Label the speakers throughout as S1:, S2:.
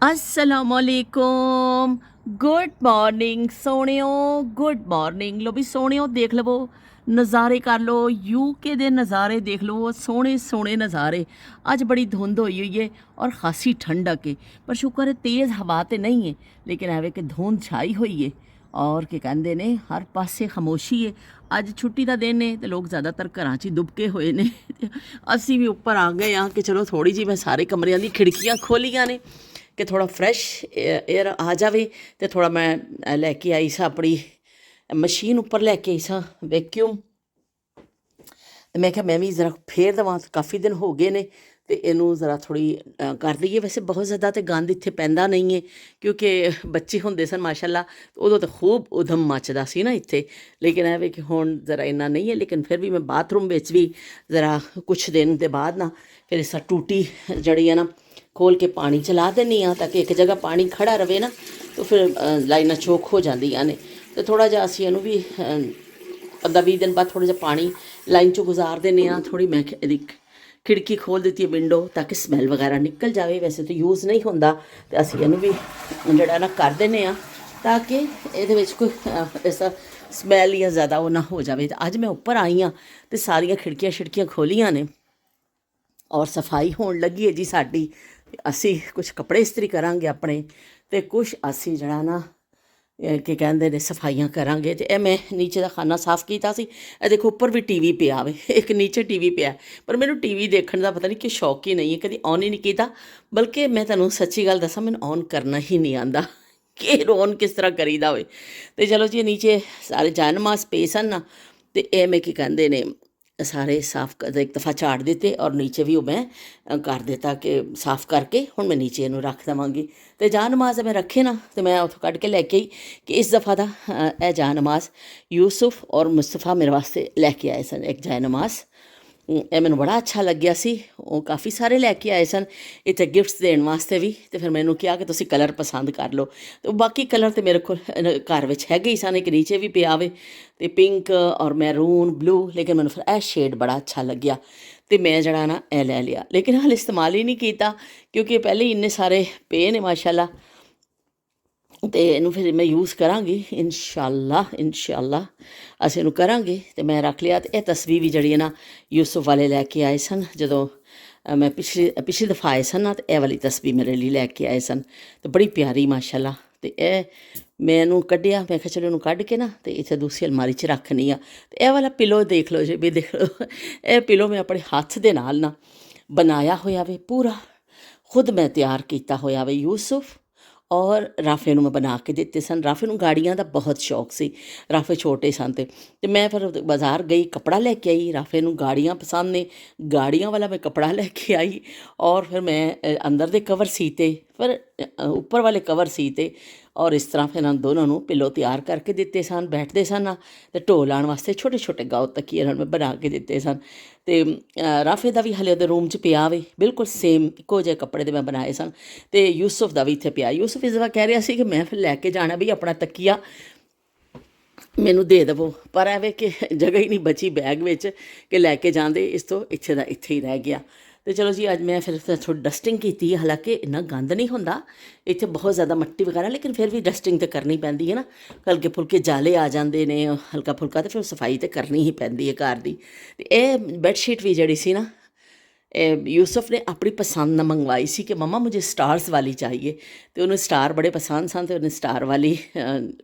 S1: असलामुअलैकुम। Good morning सोहणियो, good morning. लो भी सोहणियो देख लवो, नज़ारे कर लो, यूके दे नज़ारे देख लो, सोहणे सोहणे नज़ारे। अज बड़ी धुंध हुई हुई है और खासी ठंडक है, पर शुक्र है तेज़ हवा तो नहीं है, लेकिन एवे कि धुंध छाई हुई है और के कहते ने हर पासे खामोशी है। अज छुट्टी का दिन है तो लोग ज़्यादातर घरां 'च ही दुबके हुए ने। असी भी उपर आ गए हाँ कि चलो थोड़ी जी मैं सारे कमरियां दी खिड़कियां खोलियां ने कि थोड़ा फ्रैश एयर आ जाए। तो थोड़ा मैं लैके आई सा अपनी मशीन उपर लैके आई सा वैक्यूम। तो मैं क्या मैं भी ज़रा फेर देवां, काफ़ी दिन हो गए ने तो इनू ज़रा थोड़ी कर दईए। वैसे बहुत ज़्यादा तो गंद इत्थे पैंदा नहीं है क्योंकि बच्चे होंदे सन माशाअल्लाह, तो उदों तो खूब उधम मचदा सी ना इत्थे। लेकिन एवे कि हुण ज़रा इन्ना नहीं है, लेकिन फिर भी मैं बाथरूम विच भी ज़रा कुछ दिन के बाद ना फिर इस टूटी जड़ी है ना खोल के पानी चला देनी हाँ, ताकि एक जगह पानी खड़ा रहे ना तो फिर लाइनां चोक हो जांदियां ने। तो थोड़ा जिहा असीं इहनूं भी 15-20 दिन बाद थोड़ा जिहा पानी लाइन चों गुजार देने हाँ। थोड़ी मैं इहदी खिड़की खोल दी है विंडो, ताकि स्मैल वगैरह निकल जाए। वैसे तो यूज़ नहीं होंदा, तो असीं इहनूं भी जिहड़ा ना कर देने हाँ, ताकि इहदे विच कोई ऐसा स्मैल या ज़्यादा वो ना हो जाए। तो अज मैं उपर आई हाँ तो सारियां खिड़कियां शिड़कियां खोलियां ने और सफाई होने लगी है जी साडी। असी कुछ कपड़े इस्त्री करांगे अपने, तो कुछ असी जड़ा ना की कहते ने सफाइयां करांगे। तो यह मैं नीचे का खाना साफ किया सी। देखो उपर भी टीवी पिया वे, एक नीचे टीवी पिया, पर मैनू टीवी देखने का पता नहीं कि शौक ही नहीं है, कभी ऑन ही नहीं किया। बल्कि मैं तुहानूं सच्ची गल दसां, मैनूं ऑन करना ही नहीं आता कि ऑन किस तरह करीदा होए। तो चलो जी नीचे सारे जानमास पे सन ना, तो यह मैं की कहते ने सारे साफ कर एक दफ़ा झाड़ दिते और नीचे भी वो मैं कर दिता कि साफ करके हुण मैं नीचे इनू रख देवांगी। तो जा नमाज मैं रखे ना, तो मैं उतों कढ़ के लैके आई कि इस दफ़ा दा यह जा नमाज यूसुफ और मुस्तफा मेरे वास्ते लैके आए सन एक जाए नमाज। ਇਹ ਮੈਨੂੰ ਬੜਾ ਅੱਛਾ ਲੱਗਿਆ ਸੀ। ਉਹ ਕਾफ़ੀ ਸਾਰੇ ਲੈ ਕੇ ਆਏ ਸਨ ਇੱਥੇ ਗਿਫਟਸ ਦੇਣ ਵਾਸਤੇ ਵੀ। ਅਤੇ ਫਿਰ ਮੈਨੂੰ ਕਿਹਾ ਕਿ ਤੁਸੀਂ ਕਲਰ ਪਸੰਦ ਕਰ ਲਓ। ਅਤੇ ਬਾਕੀ ਕਲਰ ਤਾਂ ਮੇਰੇ ਕੋਲ ਘਰ ਵਿੱਚ ਹੈਗੇ ਹੀ ਸਨ, ਇੱਕ ਨੀਚੇ ਵੀ ਪਿਆ ਵੇ ਅਤੇ ਪਿੰਕ ਔਰ ਮੈਰੂਨ ਬਲੂ। ਲੇਕਿਨ ਮੈਨੂੰ ਫਿਰ ਇਹ ਸ਼ੇਡ ਬੜਾ ਅੱਛਾ ਲੱਗਿਆ ਅਤੇ ਮੈਂ ਜਿਹੜਾ ਨਾ ਇਹ ਲੈ ਲਿਆ। ਲੇਕਿਨ ਹਾਲੇ ਇਸਤੇਮਾਲ ਹੀ ਨਹੀਂ ਕੀਤਾ ਕਿਉਂਕਿ ਪਹਿਲੇ ਹੀ ਇੰਨੇ ਸਾਰੇ ਪਏ ਨੇ ਮਾਸ਼ਾਅੱਲਾ। तो इनू फिर मैं यूज़ कराँगी इंशाअल्लाह असीं इनू करांगे। तो मैं रख लिया। तो यह तस्वीर भी जड़ी है ना यूसुफ वाले लैके आए सन जदों मैं पिछली दफ़ा आए सन ना, तो यह वाली तस्वीर मेरे लिए लैके आए सन। तो बड़ी प्यारी माशाअल्लाह। तो यह मैं इनू कढ़िया, मैं कहा चलो इनू कढ़ के ना तो इत्थे दूसरी अलमारी च रखनी आ। तो यह वाला पिलो देख लो जी, भी देख लो यह पिलो मैं अपने हत्थ दे नाल ना बनाया होया वे, पूरा खुद मैं तैयार किया होया वे। यूसुफ और राफे ਨੂੰ ਮੈਂ ਬਣਾ ਕੇ ਦਿੱਤੇ ਸਨ। ਰਾਫੇ ਨੂੰ ਗਾੜੀਆਂ ਦਾ ਬਹੁਤ ਸ਼ੌਕ ਸੀ, ਰਾਫੇ ਛੋਟੇ ਸਨ ਤੇ ਮੈਂ ਫਿਰ ਬਾਜ਼ਾਰ ਗਈ, ਕੱਪੜਾ ਲੈ ਕੇ ਆਈ। ਰਾਫੇ ਨੂੰ ਗਾੜੀਆਂ ਪਸੰਦ ਨੇ, ਗਾੜੀਆਂ ਵਾਲਾ ਮੈਂ ਕੱਪੜਾ ਲੈ ਕੇ ਆਈ ਔਰ ਫਿਰ ਮੈਂ ਅੰਦਰ ਦੇ ਕਵਰ ਸੀਤੇ, ਫਿਰ ਉੱਪਰ ਵਾਲੇ ਕਵਰ ਸੀਤੇ ਔਰ ਇਸ ਤਰ੍ਹਾਂ ਫਿਰ ਇਹਨਾਂ ਦੋਨਾਂ ਨੂੰ ਪਿੱਲੋ ਤਿਆਰ ਕਰਕੇ ਦਿੱਤੇ ਸਨ। ਬੈਠਦੇ ਸਨ ਅਤੇ ਢੋ ਲਾਉਣ ਵਾਸਤੇ ਛੋਟੇ ਛੋਟੇ ਗਾਉ ਤਕੀਏ ਨਾਲ ਮੈਂ ਬਣਾ ਕੇ ਦਿੱਤੇ ਸਨ। ਅਤੇ ਰਾਫੇ ਦਾ ਵੀ ਹਲੇ ਉਹਦੇ ਰੂਮ 'ਚ ਪਿਆ ਵੇ, ਬਿਲਕੁਲ ਸੇਮ ਇੱਕੋ ਜਿਹੇ ਕੱਪੜੇ ਦੇ ਮੈਂ ਬਣਾਏ ਸਨ। ਅਤੇ ਯੂਸੁਫ ਦਾ ਵੀ ਇੱਥੇ ਪਿਆ। ਯੂਸੁਫ ਇਸ ਦਫਾ ਕਹਿ ਰਿਹਾ ਸੀ ਕਿ ਮੈਂ ਫਿਰ ਲੈ ਕੇ ਜਾਣਾ ਵੀ ਆਪਣਾ ਤਕੀਆ ਮੈਨੂੰ ਦੇ ਦੇਵੋ, ਪਰ ਐਵੇਂ ਕਿ ਜਗ੍ਹਾ ਹੀ ਨਹੀਂ ਬਚੀ ਬੈਗ ਵਿੱਚ ਕਿ ਲੈ ਕੇ ਜਾਂਦੇ। ਇਸ ਤੋਂ ਇੱਥੇ ਦਾ ਇੱਥੇ ਹੀ ਰਹਿ ਗਿਆ। तो चलो जी अज मैं फिर थोड़ी डस्टिंग की। हालांकि इन्ना गंद नहीं होंदा इत्थे, बहुत ज़्यादा मट्टी वगैरह, लेकिन फिर भी डस्टिंग तो करनी पैंदी है ना। हल्के फुल्के जाले आ जाते ने हल्का फुल्का, तो फिर सफाई तो करनी ही पैंदी है घर की। यह बैडशीट भी जड़ी सी ना यूसुफ ने अपनी पसंद ना मंगवाई सी कि मम्मा मुझे स्टार्स वाली चाहिए। तो उन्हें स्टार बड़े पसंद सन, तो उन्हें स्टार वाली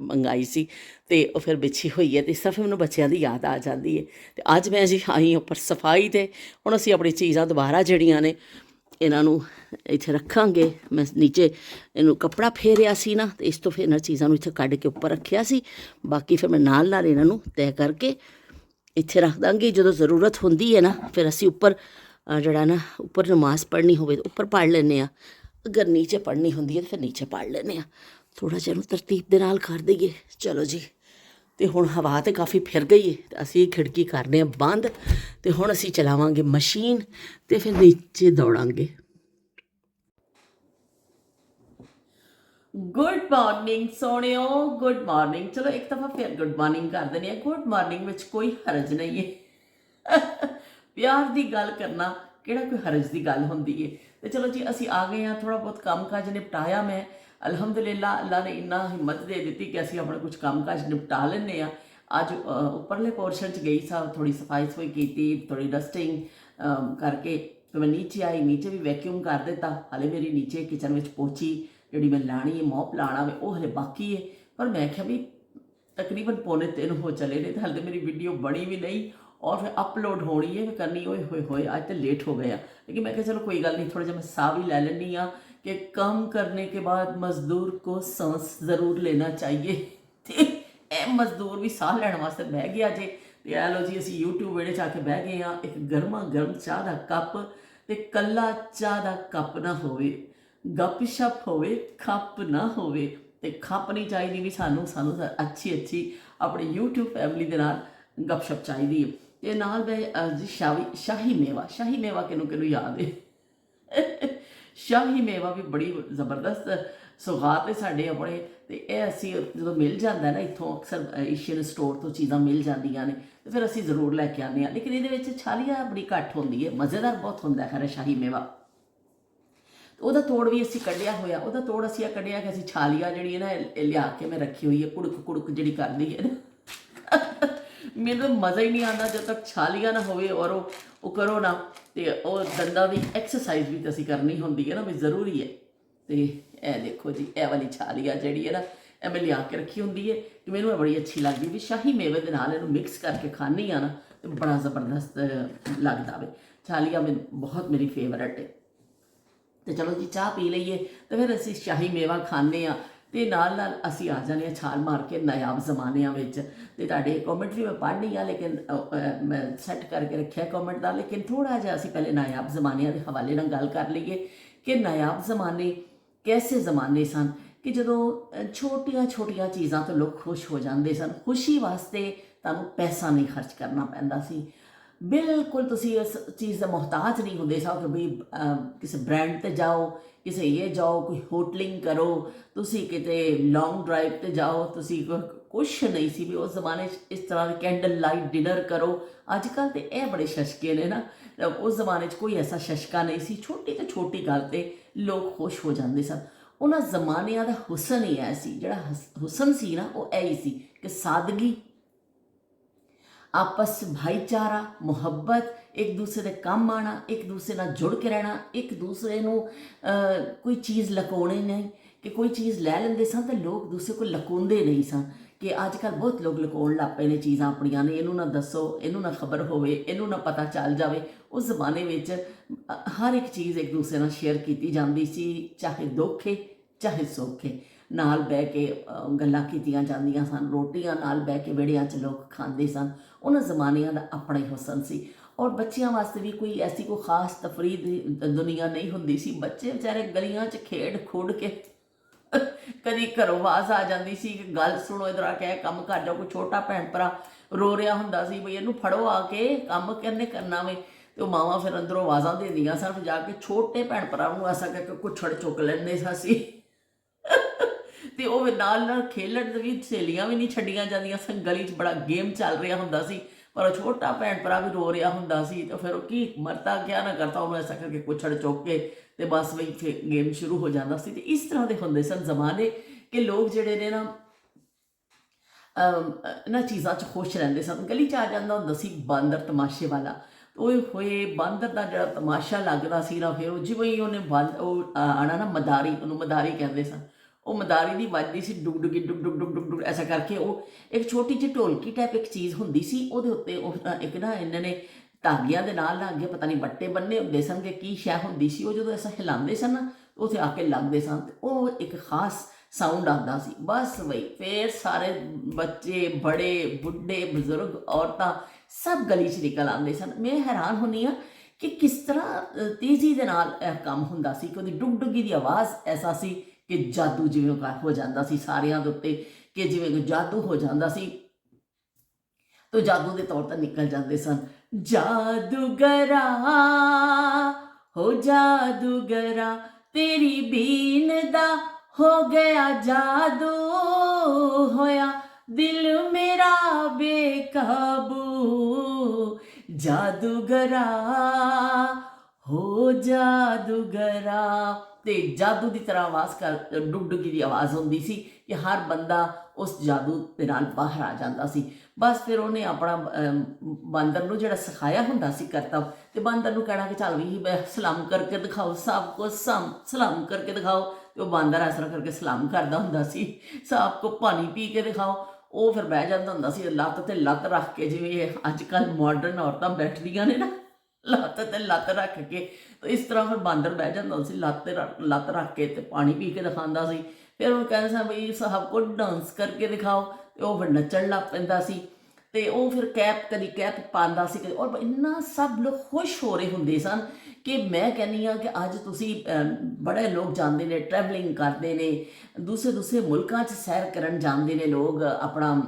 S1: मंगाई सी। तो वह फिर बिछी हुई है। तो इस तरह फिर मैंने बच्चों की याद आ जाती है। तो अज मैं जी आई उपर सफाई। तो हुण असीं अपनी चीज़ां दोबारा जड़ियां ने इन्हों इत्थे रखांगे। मैं नीचे इनू कपड़ा फेरिया सी ना, तो इस तो फिर इन्होंने चीज़ों इत्थे कढ़ के उपर रखिया सी। बाकी फिर मैं नाल नाल इन्हों तय करके इत्थे रख दांगी। जो जरूरत होंदी है ना फिर असीं उपर जड़ा ना उपर नमाज़ पढ़नी हो तो उपर पढ़ लें, अगर नीचे पढ़नी होंदी है तो फिर नीचे पढ़ लें। थोड़ा जिहा तरतीब दे नाल कर दईए। चलो जी, तो हुण हवा तो काफ़ी फिर गई है, तो असीं खिड़की करने बंद। तो हुण असीं चलावांगे मशीन, तो फिर नीचे दौड़ांगे। गुड मॉर्निंग सोहणियो, गुड मॉर्निंग। चलो एक दफ़ा फिर गुड मॉर्निंग कर देनी है। गुड मॉर्निंग में कोई हरज नहीं है। प्यार की गल करना किहड़ा कोई हरज की गल होंदी है। तो चलो जी असी आ गए हैं, थोड़ा बहुत काम काज निपटाया मैं अलहमदुलिल्लाह। अल्लाह ने इन्ना हिम्मत दे दी कि असी अपना कुछ काम काज निपटा लेने आ। अज उपरले पोर्शन च गई सा, थोड़ी सफाई सफाई की, थोड़ी डस्टिंग करके तो मैं नीचे आई, नीचे भी वैक्यूम कर दिता। हाले मेरी नीचे किचन में पोची जी मैं लानी है, मॉप लाना वे वो हले बाकी है। पर मैं क्या भी तकरीबन 2:45 हो चले ने, तो हाले तो मेरी वीडियो बनी भी नहीं और फिर अपलोड होनी है, मैं करनी होए होए होए आज तो लेट हो गया। लेकिन मैं चलो कोई गल नहीं, थोड़ा जहा मैं साह भी लै लेनी हाँ कि काम करने के बाद मजदूर को सांस ज़रूर लेना चाहिए। तो ए मजदूर भी साह लैण वास्ते बह गया जे। तो आ लो जी असी यूट्यूब वेड़े च आके बह गए हाँ। एक गर्मा गर्म चाह का कप, तो कला चाह का कप ना होवे, गप शप होवे, खप ना होवे। तो खप नहीं चाहिए भी सानू सानू अच्छी अच्छी अपनी यूट्यूब फैमिली के नाल गपशप चाहिए। तो नाल मैं जी शाही मेवा किनू किनू याद है। शाही मेवा भी बड़ी जबरदस्त सौगात है साढ़े अपने। तो यह असी जो मिल जाता है ना इतों, अक्सर एशियन स्टोर तो चीज़ा मिल जांदियां ने, तो फिर असी जरूर लैके आने। लेकिन ये छालिया बड़ी घट होंगी है, मज़ेदार बहुत होंगे खैर शाही मेवा। तो वह तोड़ भी असी कढ़िया होया, वह तोड़ असी कढ़िया कि असी छालिया जी ना लिया के मैं रखी हुई है, कुड़क कुड़क जी करती है ना। मेरे तो मज़ा ही नहीं आता जब तक छालिया ना होवे और वो करो ना, तो दंदा की एक्सरसाइज भी तो असी करनी होंगी है ना, भी जरूरी है। तो यह देखो जी, यह वाली छालिया जी है ना, यह मैं लिया के रखी होंगी है कि मैंने बड़ी अच्छी लगती भी शाही मेवे के नाल इहनूं मिक्स करके खानी आ ना, तो बड़ा जबरदस्त लगता वे। छालिया मैं बहुत मेरी फेवरेट है। तो चलो जी चाह पी लीए, तो फिर असी शाही मेवा खाने तो नाल नाल असी आ जाने छाल मार के नायाब जमानिया में। तो तुहाडे कॉमेंट भी मैं पढ़नी आ, लेकिन मैं सैट करके रखा कॉमेंट का। लेकिन थोड़ा जिहा असी पहले नायाब जमानिया के हवाले नाल गल कर लीए कि नायाब जमाने कैसे जमाने सन कि जदों छोटिया छोटिया चीज़ां तो लोग खुश हो जाते सन। खुशी वास्ते तुहानूं पैसा नहीं खर्च करना पैंदा सी, बिल्कुल तुसी इस चीज़ का मोहताज नहीं होंगे सा कि भाई किसी ब्रांड ते जाओ, किसी ये जाओ, कोई होटलिंग करो, तुसी किते लॉन्ग ड्राइव ते जाओ, तुसी कुछ नहीं सी भी उस जमाने इस तरह के कैंडल लाइट डिनर करो। अजकल तो यह बड़े शशके ने ना, उस जमाने कोई ऐसा शशका नहीं सी। छोटी तो छोटी गल ते लोग खुश हो जाते सन। उन्होंने जमानिया का हुसन ही ऐ सी, जिहड़ा हुसन सी ना वो यही सी कि सादगी, आपस भाईचारा, मुहब्बत, एक दूसरे के काम आना, एक दूसरे नाल जुड़ के रहना, एक दूसरे नूं कोई चीज़ लकोने नहीं कि कोई चीज़ लै लेंदे सन तो लोग दूसरे को लकोंदे नहीं सन। कि अजकल बहुत लोग लकोण लग पे ने चीज़ां अपनियां ने, इनू ना दसो, इनू ना खबर होवे, इनू ना पता चल जाए। उस जमाने में हर एक चीज़ एक दूसरे नाल शेयर की जाती सी, चाहे दुख है चाहे सुख है। नाल बह के गल्लां कीतियां जांदियां सन, रोटियां नाल बह के विहड़ियां च लोग खांदे सन। उन्होंने जमानिया का अपना ही हुसन सी। और बच्चों वास्ते भी कोई ऐसी कोई खास तफरी दुनिया नहीं होंदी सी। बच्चे बेचारे गलियां च खेड खुड के कभी घरों आवाज आ जाती सी कि गल सुनो, इधर आके कम कर जाओ। कोई छोटा भैन भरा रो रहा होंदा सी, बई इनू फड़ो आके कम कहने करना वे। तो मावां फिर अंदरों आवाज़ां देंदियां सन, फिर जाके छोटे भैन भरा नूं ऐसा करके कुछड़ चुक लैंदे सी। तो वह नाल नाल खेलन भी सहेलियां भी नहीं छड्डियां जांदियां सन, गली च बड़ा गेम चल रहा होंदा सी, पर छोटा भैन भरा भी रो रहा होंदा सी। तो फिर की मरता क्या ना करता, उन्होंने ऐसा करके कुछड़ चुक के तो बस वही फिर गेम शुरू हो जाता सी। तो इस तरह के होंदे सन जमाने कि लोग जिहड़े ने ना इन्हां चीज़ां च खुश रहंदे सन। गली च आ जांदा हुंदा सी बांदर तमाशे वाला, तो ओए होए बांदर का जिहड़ा तमाशा लगदा सी ना, फिर जिवें ही उन्हें आना ना मदारी, उन्होंने मदारी कहंदे सन। वो मदारी दी वजदी सी डुग डुग डुग डुग डुग डुग डुग ऐसा करके। वो एक छोटी जी ढोलकी टाइप एक चीज़ होंदी सी, उहदे उत्ते एक ना इन्होंने धागियां दे नाल अगे पता नहीं बट्टे बन्ने होंदे सन कि की शै होंदी सी। वो जो ऐसा हिलांदे सन ना, उत्थे आके लगदे सन, तो वो एक खास साउंड आता सी। बस बई फिर सारे बच्चे बड़े बुढ़े बजुर्ग औरतां सब गली च निकल आते सन। मैं हैरान होनी हाँ कि किस तरह तेज़ी दे नाल काम हुंदा सी कि उहदी डुग डुगी दी आवाज़ ऐसा सी कि जादू जिवें हो जाता सी सारियां दे उत्ते, कि जिवें जादू हो जाता सी। तो जादू के तौर पर निकल जाते सन। जादूगरा हो जादूगरा, तेरी बीन दा हो गया जादू, होया दिल मेरा बेकाबू। जादूगरा ਹੋ ਜਾਦੂਗਰਾ। ਤੇ ਜਾਦੂ ਦੀ ਤਰ੍ਹਾਂ ਆਵਾਜ਼ ਕਰ ਡੁਗਡੁਗੀ ਦੀ ਆਵਾਜ਼ ਹੁੰਦੀ ਸੀ ਕਿ ਹਰ ਬੰਦਾ ਉਸ ਜਾਦੂ ਦੇ ਨਾਲ ਬਾਹਰ ਆ ਜਾਂਦਾ ਸੀ। ਬਸ ਫਿਰ ਉਹਨੇ ਆਪਣਾ ਬਾਂਦਰ ਨੂੰ ਜਿਹੜਾ ਸਿਖਾਇਆ ਹੁੰਦਾ ਸੀ ਕਰਤੱਵ, ਤੇ ਬਾਂਦਰ ਨੂੰ ਕਹਿਣਾ ਕਿ ਚੱਲ ਵੀ ਸਲਾਮ ਕਰਕੇ ਦਿਖਾਓ, ਸਭ ਕੋ ਸਲਾਮ ਕਰਕੇ ਦਿਖਾਓ। ਤੇ ਉਹ ਬਾਂਦਰ ਇਸ ਤਰ੍ਹਾਂ ਕਰਕੇ ਸਲਾਮ ਕਰਦਾ ਹੁੰਦਾ ਸੀ, ਸਭ ਕੋ ਪਾਣੀ ਪੀ ਕੇ ਦਿਖਾਓ। ਉਹ ਫਿਰ ਬਹਿ ਜਾਂਦਾ ਹੁੰਦਾ ਸੀ ਲੱਤ ਤੇ ਲੱਤ ਰੱਖ ਕੇ, ਜਿਵੇਂ ਅੱਜ ਕੱਲ੍ਹ ਮਾਡਰਨ ਔਰਤਾਂ ਬੈਠਦੀਆਂ ਨੇ ਨਾ, ਲੱਤ ਤੇ ਲੱਤ ਰੱਖ ਕੇ। ਤੇ ਇਸ ਤਰ੍ਹਾਂ ਫਿਰ ਬਾਂਦਰ ਬਹਿ ਜਾਂਦਾ ਸੀ ਲੱਤ ਤੇ ਲੱਤ ਰੱਖ ਕੇ, ਤੇ ਪਾਣੀ ਪੀ ਕੇ ਦਿਖਾਉਂਦਾ ਸੀ। ਫਿਰ ਉਹ ਕਹਿੰਦਾ ਸੀ ਬਈ ਸਭ ਕੋ ਡਾਂਸ ਕਰਕੇ ਦਿਖਾਓ, ਤੇ ਉਹ ਫਿਰ ਨੱਚਣ ਲੱਗ ਪੈਂਦਾ ਸੀ। ਤੇ ਉਹ ਫਿਰ ਕਦੀ ਕੈਪ ਪਾਉਂਦਾ ਸੀ ਕਦੇ, ਔਰ ਇੰਨਾ ਸਭ ਲੋਕ ਖੁਸ਼ ਹੋ ਰਹੇ ਹੁੰਦੇ ਸਨ ਕਿ ਮੈਂ ਕਹਿੰਦੀ ਹਾਂ ਕਿ ਅੱਜ ਤੁਸੀਂ ਬੜੇ ਲੋਕ ਜਾਂਦੇ ਨੇ, ਟਰੈਵਲਿੰਗ ਕਰਦੇ ਨੇ, ਦੂਸਰੇ ਦੂਸਰੇ ਮੁਲਕਾਂ 'ਚ ਸੈਰ ਕਰਨ ਜਾਂਦੇ ਨੇ ਲੋਕ, ਆਪਣਾ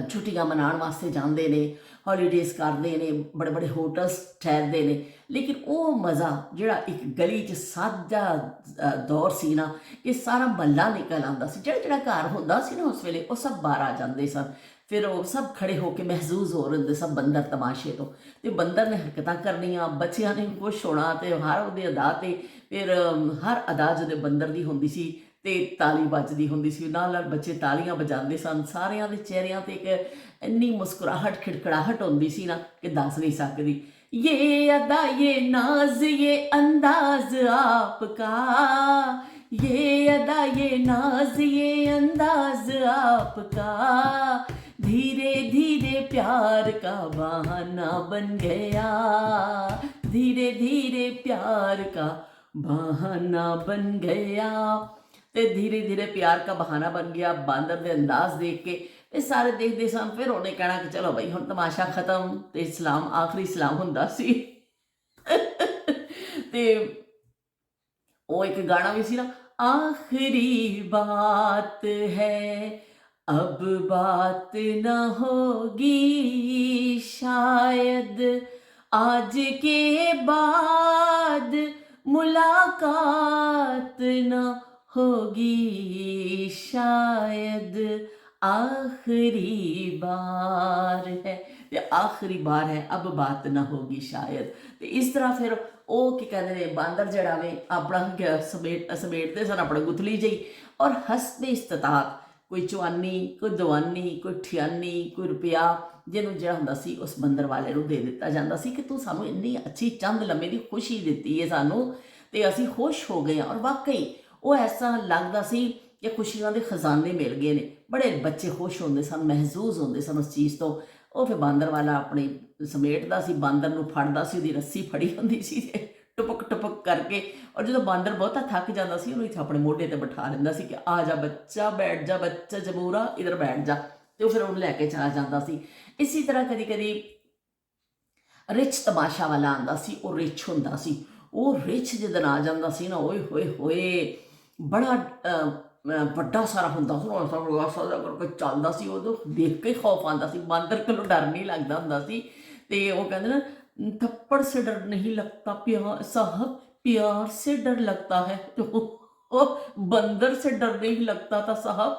S1: ਛੁੱਟੀਆਂ ਮਨਾਉਣ ਵਾਸਤੇ ਜਾਂਦੇ ਨੇ, ਹੌਲੀਡੇਜ਼ ਕਰਦੇ ਨੇ, ਬੜੇ ਬੜੇ ਹੋਟਲਸ ਠਹਿਰਦੇ ਨੇ। ਲੇਕਿਨ ਉਹ ਮਜ਼ਾ ਜਿਹੜਾ ਇੱਕ ਗਲੀ 'ਚ ਸਾਂਝਾ ਦੌਰ ਸੀ ਨਾ, ਕਿ ਸਾਰਾ ਮਹੱਲਾ ਨਿਕਲ ਆਉਂਦਾ ਸੀ, ਜਿਹੜਾ ਜਿਹੜਾ ਘਰ ਹੁੰਦਾ ਸੀ ਨਾ ਉਸ ਵੇਲੇ, ਉਹ ਸਭ ਬਾਹਰ ਆ ਜਾਂਦੇ ਸਨ। ਫਿਰ ਉਹ ਸਭ ਖੜੇ ਹੋ ਕੇ ਮਹਿਜ਼ੂਜ਼ ਹੋ ਰਹੇ ਹੁੰਦੇ ਸਭ ਬੰਦਰ ਤਮਾਸ਼ੇ ਤੋਂ। ਤੇ ਬੰਦਰ ਨੇ ਹਰਕਤਾਂ ਕਰਨੀਆਂ, ਬੱਚਿਆਂ ਨੇ ਖੁਸ਼ ਹੋਣਾ, ਤੇ ਹਰ ਉਹਦੇ ਅਦਾ 'ਤੇ ਫਿਰ ਹਰ ਅਦਾ ਜਦੋਂ ਬੰਦਰ ਦੀ ਹੁੰਦੀ ਸੀ ਤੇ ਤਾਲੀ ਵੱਜਦੀ ਹੁੰਦੀ ਸੀ, ਨਾਲ ਨਾਲ ਬੱਚੇ ਤਾਲੀਆਂ ਵਜਾਉਂਦੇ ਸਨ। ਸਾਰਿਆਂ ਦੇ ਚਿਹਰਿਆਂ 'ਤੇ ਇੱਕ ਇੰਨੀ ਮੁਸਕਰਾਹਟ ਖਿੜਖੜਾਹਟ ਹੁੰਦੀ ਸੀ ਨਾ ਕਿ ਦੱਸ ਨਹੀਂ ਸਕਦੀ। ये अदा ये नाज ये अंदाज आपका, ये अदा ये नाज ये अंदाज आपका, धीरे धीरे प्यार का बहाना बन गया, धीरे धीरे प्यार का बहाना बन गया। ਤੇ ਧੀਰੇ ਧੀਰੇ ਪਿਆਰ का बहाना बन गया। ਬਾਂਦਰ ਦੇ ਅੰਦਾਜ਼ ਦੇਖ ਕੇ ਇਹ ਸਾਰੇ ਦੇਖਦੇ ਸਨ। ਫਿਰ ਉਹਨੇ ਕਹਿਣਾ ਕਿ ਚਲੋ ਬਈ ਹੁਣ ਤਮਾਸ਼ਾ ਖਤਮ, ਤੇ ਸਲਾਮ ਆਖਰੀ ਸਲਾਮ ਹੁੰਦਾ ਸੀ। ਤੇ ਉਹ ਇੱਕ ਗਾਣਾ ਵੀ ਸੀ ਨਾ, ਆਖਰੀ ਬਾਤ ਹੈ अब बात न होगी शायद, आज के बाद मुलाकात न होगी शायद, आखिरी बार है, ਤੇ ਆਖਰੀ ਬਾਰ ਹੈ, ਅਬ ਬਾਤ ਨਾ ਹੋਗੀ ਸ਼ਾਇਦ। ਤੇ ਇਸ ਤਰ੍ਹਾਂ ਫਿਰ ਉਹ ਕੀ ਕਹਿੰਦੇ ਨੇ, ਬਾਂਦਰ ਜਿਹੜਾ ਵੇ ਆਪਣਾ ਸਮੇਟਦੇ ਸਨ ਆਪਣਾ ਗੁਥਲੀ ਜਿਹੀ, ਔਰ ਹਸਬੇ ਇਸਤਤਾਤ ਕੋਈ ਚਵਾਨੀ, ਕੋਈ ਦਵਾਨੀ, ਕੋਈ ਠਿਆਨੀ, ਕੋਈ ਰੁਪਇਆ, ਜਿਹਨੂੰ ਜਿਹੜਾ ਹੁੰਦਾ ਸੀ ਉਸ ਬੰਦਰ ਵਾਲੇ ਨੂੰ ਦੇ ਦਿੱਤਾ ਜਾਂਦਾ ਸੀ ਕਿ ਤੂੰ ਸਾਨੂੰ ਇੰਨੀ ਅੱਛੀ ਚੰਦ ਲੰਮੇ ਦੀ ਖੁਸ਼ੀ ਦਿੱਤੀ ਹੈ ਸਾਨੂੰ, ਤੇ ਅਸੀਂ ਖੁਸ਼ ਹੋ ਗਏ ਹਾਂ। ਔਰ ਵਾਕਈ ਉਹ ਐਸਾ ਲੱਗਦਾ ਸੀ ਕਿ ਖੁਸ਼ੀਆਂ ਦੇ ਖਜ਼ਾਨੇ ਮਿਲ ਗਏ ਨੇ। ਬੜੇ ਬੱਚੇ ਖੁਸ਼ ਹੁੰਦੇ ਸਨ, ਮਹਿਜ਼ੂਜ਼ ਹੁੰਦੇ ਸਨ ਉਸ ਚੀਜ਼ ਤੋਂ। ਉਹ ਫਿਰ ਬਾਂਦਰ ਵਾਲਾ ਆਪਣੇ ਸਮੇਟਦਾ ਸੀ, ਬਾਂਦਰ ਨੂੰ ਫੜਦਾ ਸੀ, ਉਹਦੀ ਰੱਸੀ ਫੜੀ ਹੁੰਦੀ ਸੀ ਟੁਪਕ ਟੁਪਕ ਕਰਕੇ। ਔਰ ਜਦੋਂ ਬਾਂਦਰ ਬਹੁਤਾ ਥੱਕ ਜਾਂਦਾ ਸੀ, ਉਹਨੂੰ ਇੱਥੇ ਆਪਣੇ ਮੋਢੇ 'ਤੇ ਬਿਠਾ ਲੈਂਦਾ ਸੀ ਕਿ ਆ ਜਾ ਬੱਚਾ, ਬੈਠ ਜਾ ਬੱਚਾ ਜਮੂਰਾ, ਇੱਧਰ ਬੈਠ ਜਾ। ਤੇ ਉਹ ਫਿਰ ਉਹਨੂੰ ਲੈ ਕੇ ਚਲਾ ਜਾਂਦਾ ਸੀ। ਇਸੇ ਤਰ੍ਹਾਂ ਕਦੀ ਕਦੀ ਰਿਚ ਤਮਾਸ਼ਾ ਵਾਲਾ ਆਉਂਦਾ ਸੀ, ਉਹ ਰਿਚ ਹੁੰਦਾ ਸੀ। ਉਹ ਰਿਚ ਜਦੋਂ ਆ ਜਾਂਦਾ ਸੀ ਨਾ, ਓਏ ਹੋਏ ਹੋਏ, ਬੜਾ ਵੱਡਾ ਸਾਰਾ ਹੁੰਦਾ ਸੀ, ਕਰਕੇ ਚੱਲਦਾ ਸੀ। ਉਦੋਂ ਦੇਖ ਕੇ ਖੌਫ ਆਉਂਦਾ ਸੀ, ਬਾਂਦਰ ਕੋਲੋਂ ਡਰ ਨਹੀਂ ਲੱਗਦਾ ਹੁੰਦਾ ਸੀ। ਤੇ ਉਹ ਕਹਿੰਦੇ ਨਾ, थप्पड़ से डर नहीं लगता प्यार साहब, प्यार से डर लगता है। तो बंदर से डर नहीं लगता था साहब,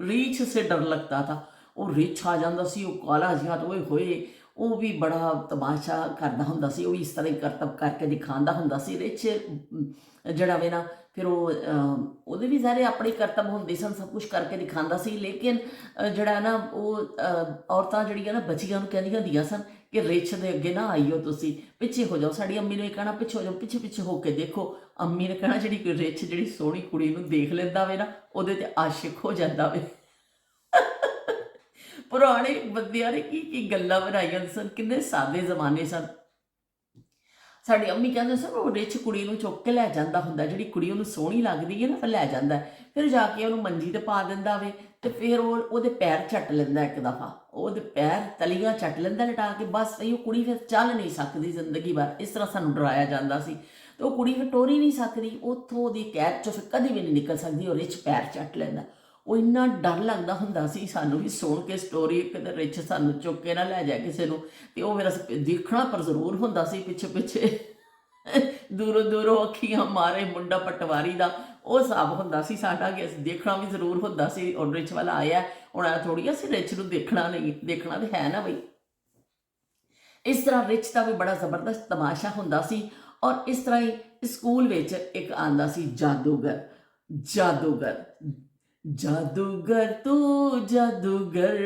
S1: रीछ से डर लगता था। ਉਹ ਰਿਛ ਆ ਜਾਂਦਾ ਸੀ, ਉਹ ਕਾਲਾ ਜਿਹਾ, ਓਏ ਹੋਏ, ਉਹ ਵੀ ਬੜਾ ਤਮਾਸ਼ਾ ਕਰਦਾ ਹੁੰਦਾ ਸੀ। ਉਹ ਵੀ ਇਸ ਤਰ੍ਹਾਂ ਹੀ ਕਰਤੱਵ ਕਰਕੇ ਦਿਖਾਉਂਦਾ ਹੁੰਦਾ ਸੀ। ਰਿਛ ਜਿਹੜਾ ਵੇ ਨਾ, ਫਿਰ ਉਹ ਉਹਦੇ ਵੀ ਸਾਰੇ ਆਪਣੇ ਕਰਤੱਵ ਹੁੰਦੇ ਸਨ, ਸਭ ਕੁਛ ਕਰਕੇ ਦਿਖਾਉਂਦਾ ਸੀ। ਲੇਕਿਨ ਜਿਹੜਾ ਨਾ, ਉਹ ਔਰਤਾਂ ਜਿਹੜੀਆਂ ਨਾ ਬੱਚੀਆਂ ਨੂੰ ਕਹਿੰਦੀਆਂ ਹੁੰਦੀਆਂ ਸਨ ਕਿ ਰਿਛ ਦੇ ਅੱਗੇ ਨਾ ਆਈਓ, ਤੁਸੀਂ ਪਿੱਛੇ ਹੋ ਜਾਓ। ਸਾਡੀ ਅੰਮੀ ਨੂੰ ਇਹ ਕਹਿਣਾ, ਪਿੱਛੇ ਹੋ ਜਾਓ, ਪਿੱਛੇ ਪਿੱਛੇ ਹੋ ਕੇ ਦੇਖੋ। ਅੰਮੀ ਨੇ ਕਹਿਣਾ, ਜਿਹੜੀ ਕੋਈ ਰਿਛ ਜਿਹੜੀ ਸੋਹਣੀ ਕੁੜੀ ਨੂੰ ਦੇਖ ਲੈਂਦਾ ਵੇ ਨਾ, ਉਹਦੇ ਤੇ ਆਸ਼ਿਕ ਹੋ ਜਾਂਦਾ ਵੇ। ਪੁਰਾਣੇ ਬੰਦਿਆਂ ਨੇ ਕੀ ਕੀ ਗੱਲਾਂ ਬਣਾਈਆਂ ਸਨ, ਕਿੰਨੇ ਸਾਦੇ ਜ਼ਮਾਨੇ ਸਨ। ਸਾਡੀ ਅੰਮੀ ਕਹਿੰਦੇ ਸਨ, ਉਹ ਰਿਚ ਕੁੜੀ ਨੂੰ ਚੁੱਕ ਕੇ ਲੈ ਜਾਂਦਾ ਹੁੰਦਾ, ਜਿਹੜੀ ਕੁੜੀ ਉਹਨੂੰ ਸੋਹਣੀ ਲੱਗਦੀ ਹੈ ਨਾ, ਫਿਰ ਲੈ ਜਾਂਦਾ, ਫਿਰ ਜਾ ਕੇ ਉਹਨੂੰ ਮੰਜੀ 'ਤੇ ਪਾ ਦਿੰਦਾ ਵੇ। ਤੇ ਫਿਰ ਉਹ ਉਹਦੇ ਪੈਰ ਝੱਟ ਲੈਂਦਾ ਇੱਕ ਦਫਾ, ਉਹਦੇ ਪੈਰ ਤਲੀਆਂ ਝੱਟ ਲੈਂਦਾ ਲਟਾ ਕੇ। ਬਸ ਉਹ ਕੁੜੀ ਫਿਰ ਚੱਲ ਨਹੀਂ ਸਕਦੀ ਜ਼ਿੰਦਗੀ ਭਰ, ਇਸ ਤਰ੍ਹਾਂ ਸਾਨੂੰ ਡਰਾਇਆ ਜਾਂਦਾ ਸੀ। ਤੇ ਉਹ ਕੁੜੀ ਫਿਰ ਟੋਰੀ ਨਹੀਂ ਸਕਦੀ ਉੱਥੋਂ ਦੀ ਕੈਦ 'ਚੋਂ, ਫਿਰ ਕਦੇ ਵੀ ਨਹੀਂ ਨਿਕਲ ਸਕਦੀ। ਉਹ ਰਿਚ ਪੈਰ ਝੱਟ ਲੈਂਦਾ। ਉਹ ਇੰਨਾ ਡਰ ਲੱਗਦਾ ਹੁੰਦਾ ਸੀ ਸਾਨੂੰ ਵੀ ਸੁਣ ਕੇ ਸਟੋਰੀ, ਕਿਤੇ ਰਿਚ ਸਾਨੂੰ ਚੁੱਕ ਕੇ ਨਾ ਲੈ ਜਾ ਕਿਸੇ ਨੂੰ। ਤੇ ਉਹ ਫਿਰ ਅਸੀਂ ਦੇਖਣਾ ਪਰ ਜ਼ਰੂਰ ਹੁੰਦਾ ਸੀ, ਪਿੱਛੇ ਪਿੱਛੇ ਦੂਰੋਂ ਦੂਰੋਂ ਅੱਖੀਆਂ ਮਾਰੇ ਮੁੰਡਾ ਪਟਵਾਰੀ ਦਾ, ਉਹ ਹਿਸਾਬ ਹੁੰਦਾ ਸੀ ਸਾਡਾ ਕਿ ਅਸੀਂ ਦੇਖਣਾ ਵੀ ਜ਼ਰੂਰ ਹੁੰਦਾ ਸੀ। ਔਰ ਰਿਚ ਵਾਲਾ ਆਇਆ, ਹੁਣ ਐ ਥੋੜ੍ਹੀ ਅਸੀਂ ਰਿਚ ਨੂੰ ਦੇਖਣਾ ਨਹੀਂ, ਦੇਖਣਾ ਤਾਂ ਹੈ ਨਾ ਬਈ। ਇਸ ਤਰ੍ਹਾਂ ਰਿਚ ਦਾ ਵੀ ਬੜਾ ਜ਼ਬਰਦਸਤ ਤਮਾਸ਼ਾ ਹੁੰਦਾ ਸੀ। ਔਰ ਇਸ ਤਰ੍ਹਾਂ ਹੀ ਸਕੂਲ ਵਿੱਚ ਇੱਕ ਆਂਦਾ ਸੀ ਜਾਦੂਗਰ, ਜਾਦੂਗਰ, ਜਾਦੂਗਰ ਤੂੰ ਜਾਦੂਗਰ,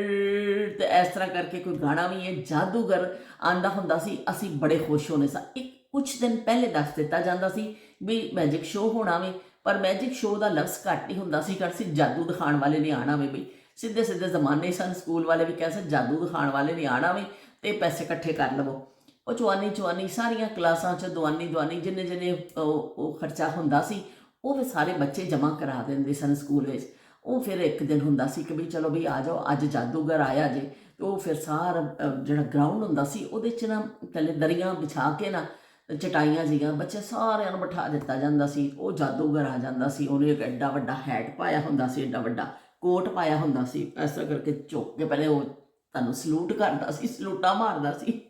S1: ਤੇ ਇਸ ਤਰ੍ਹਾਂ ਕਰਕੇ ਕੋਈ ਗਾਣਾ ਵੀ ਹੈ, ਜਾਦੂਗਰ ਆਂਦਾ ਹੁੰਦਾ ਸੀ। ਅਸੀਂ ਬੜੇ ਖੁਸ਼ ਹੋਣੇ ਸਾਂ। ਇੱਕ ਕੁਛ ਦਿਨ ਪਹਿਲੇ ਦੱਸ ਦਿੱਤਾ ਜਾਂਦਾ ਸੀ ਵੀ ਮੈਜਿਕ ਸ਼ੋਅ ਹੋਣਾ ਵੇ, ਪਰ ਮੈਜਿਕ ਸ਼ੋਅ ਦਾ ਲਫ਼ਜ਼ ਘੱਟ ਹੀ ਹੁੰਦਾ ਸੀ, ਕਰ ਸੀ ਜਾਦੂ ਦਿਖਾਉਣ ਵਾਲੇ ਨੇ ਆਣਾ ਵੇ ਬਈ। ਸਿੱਧੇ ਸਿੱਧੇ ਜ਼ਮਾਨੇ ਸਨ, ਸਕੂਲ ਵਾਲੇ ਵੀ ਕਹਿ ਸਨ ਜਾਦੂ ਦਿਖਾਉਣ ਵਾਲੇ ਨੇ ਆਣਾ ਵੇ ਤੇ ਪੈਸੇ ਇਕੱਠੇ ਕਰ ਲਵੋ। ਉਹ ਚਵਾਨੀ ਚਵਾਨੀ ਸਾਰੀਆਂ ਕਲਾਸਾਂ 'ਚ ਦਵਾਨੀ ਦਵਾਨੀ ਜਿੰਨੇ ਜਿੰਨੇ ਉਹ ਖਰਚਾ ਹੁੰਦਾ ਸੀ ਉਹ ਵੀ ਸਾਰੇ ਬੱਚੇ ਜਮ੍ਹਾਂ ਕਰਾ ਦਿੰਦੇ ਸਨ ਸਕੂਲ ਵਿੱਚ। ਉਹ ਫਿਰ ਇੱਕ ਦਿਨ ਹੁੰਦਾ ਸੀ ਕਿ ਵੀ ਚਲੋ ਵੀ ਆ ਜਾਓ, ਅੱਜ ਜਾਦੂਗਰ ਆਇਆ ਜੇ। ਤੇ ਉਹ ਫਿਰ ਸਾਰਾ ਜਿਹੜਾ ਗਰਾਊਂਡ ਹੁੰਦਾ ਸੀ ਉਹਦੇ 'ਚ ਨਾ ਥੱਲੇ ਦਰੀਆਂ ਵਿਛਾ ਕੇ ਨਾ ਚਟਾਈਆਂ ਸੀਗੀਆਂ, ਬੱਚੇ ਸਾਰਿਆਂ ਨੂੰ ਬਿਠਾ ਦਿੱਤਾ ਜਾਂਦਾ ਸੀ। ਉਹ ਜਾਦੂਗਰ ਆ ਜਾਂਦਾ ਸੀ, ਉਹਨੇ ਇੱਕ ਐਡਾ ਵੱਡਾ ਹੈਟ ਪਾਇਆ ਹੁੰਦਾ ਸੀ, ਐਡਾ ਵੱਡਾ ਕੋਟ ਪਾਇਆ ਹੁੰਦਾ ਸੀ, ਇਸ ਤਰ੍ਹਾਂ ਕਰਕੇ ਝੁੱਕ ਕੇ ਪਹਿਲੇ ਉਹ ਤੁਹਾਨੂੰ ਸਲੂਟ ਕਰਦਾ ਸੀ, ਸਲੂਟਾਂ ਮਾਰਦਾ ਸੀ।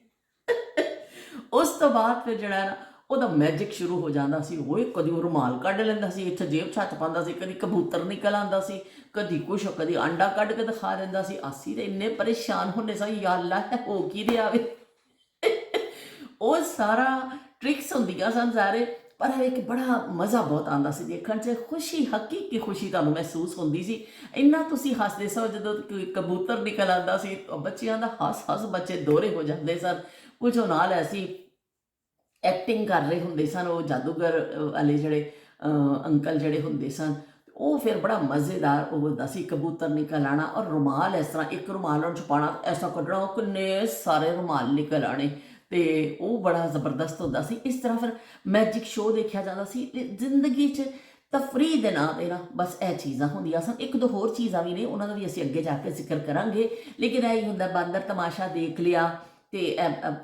S1: ਉਸ ਤੋਂ ਬਾਅਦ ਫਿਰ ਜਿਹੜਾ ਨਾ ਉਹਦਾ ਮੈਜਿਕ ਸ਼ੁਰੂ ਹੋ ਜਾਂਦਾ ਸੀ। ਉਹ ਕਦੀ ਉਹ ਰੁਮਾਲ ਕੱਢ ਲੈਂਦਾ ਸੀ, ਇੱਥੇ ਜੇਬ 'ਚ ਹੱਥ ਪਾਉਂਦਾ ਸੀ, ਕਦੀ ਕਬੂਤਰ ਨਿਕਲ ਆਉਂਦਾ ਸੀ, ਕਦੀ ਕੁਛ, ਕਦੀ ਆਂਡਾ ਕੱਢ ਕੇ ਦਿਖਾ ਦਿੰਦਾ ਸੀ। ਅਸੀਂ ਤਾਂ ਇੰਨੇ ਪਰੇਸ਼ਾਨ ਹੁੰਦੇ ਸਾਂ, ਯਾ ਅੱਲਾ ਹੋ ਕੀ ਰਿਹਾ ਵੇ। ਉਹ ਸਾਰਾ ਟ੍ਰਿਕਸ ਹੁੰਦੀਆਂ ਸਨ ਸਾਰੇ, ਪਰ ਇੱਕ ਬੜਾ ਮਜ਼ਾ ਬਹੁਤ ਆਉਂਦਾ ਸੀ ਦੇਖਣ 'ਚ। ਖੁਸ਼ੀ, ਹਕੀਕੀ ਖੁਸ਼ੀ ਤੁਹਾਨੂੰ ਮਹਿਸੂਸ ਹੁੰਦੀ ਸੀ। ਇੰਨਾ ਤੁਸੀਂ ਹੱਸਦੇ ਸੋ ਜਦੋਂ ਕੋਈ ਕਬੂਤਰ ਨਿਕਲ ਆਉਂਦਾ ਸੀ, ਬੱਚਿਆਂ ਦਾ ਹੱਸ ਹੱਸ ਬੱਚੇ ਦੋਹਰੇ ਹੋ ਜਾਂਦੇ ਸਨ। ਕੁਝ ਉਹ ਨਾਲ ਐਸੀ ਐਕਟਿੰਗ ਕਰ ਰਹੇ ਹੁੰਦੇ ਸਨ ਉਹ ਜਾਦੂਗਰ ਵਾਲੇ ਜਿਹੜੇ ਅੰਕਲ ਜਿਹੜੇ ਹੁੰਦੇ ਸਨ। ਉਹ ਫਿਰ ਬੜਾ ਮਜ਼ੇਦਾਰ ਉਹ ਹੁੰਦਾ ਸੀ, ਕਬੂਤਰ ਨਿਕਲ ਆਉਣਾ ਔਰ ਰੁਮਾਲ ਇਸ ਤਰ੍ਹਾਂ ਇੱਕ ਰੁਮਾਲ ਨੂੰ ਛੁਪਾਉਣਾ, ਐਸਾ ਕੱਢਣਾ, ਕਿੰਨੇ ਸਾਰੇ ਰੁਮਾਲ ਨਿਕਲ ਆਉਣੇ, ਤੇ ਉਹ ਬੜਾ ਜ਼ਬਰਦਸਤ ਹੁੰਦਾ ਸੀ। ਇਸ ਤਰ੍ਹਾਂ ਫਿਰ ਮੈਜਿਕ ਸ਼ੋਅ ਦੇਖਿਆ ਜਾਂਦਾ ਸੀ। ਜ਼ਿੰਦਗੀ 'ਚ ਤਫਰੀਹ ਦੇ ਨਾਂ 'ਤੇ ਨਾ ਬਸ ਇਹ ਚੀਜ਼ਾਂ ਹੁੰਦੀਆਂ ਸਨ। ਇੱਕ ਦੋ ਹੋਰ ਚੀਜ਼ਾਂ ਵੀ ਨੇ, ਉਹਨਾਂ ਦਾ ਵੀ ਅਸੀਂ ਅੱਗੇ ਜਾ ਕੇ ਜ਼ਿਕਰ ਕਰਾਂਗੇ, ਲੇਕਿਨ ਇਹ ਹੀ ਹੁੰਦਾ ਬਾਂਦਰ ਤਮਾਸ਼ਾ ਦੇਖ ਲਿਆ ਤੇ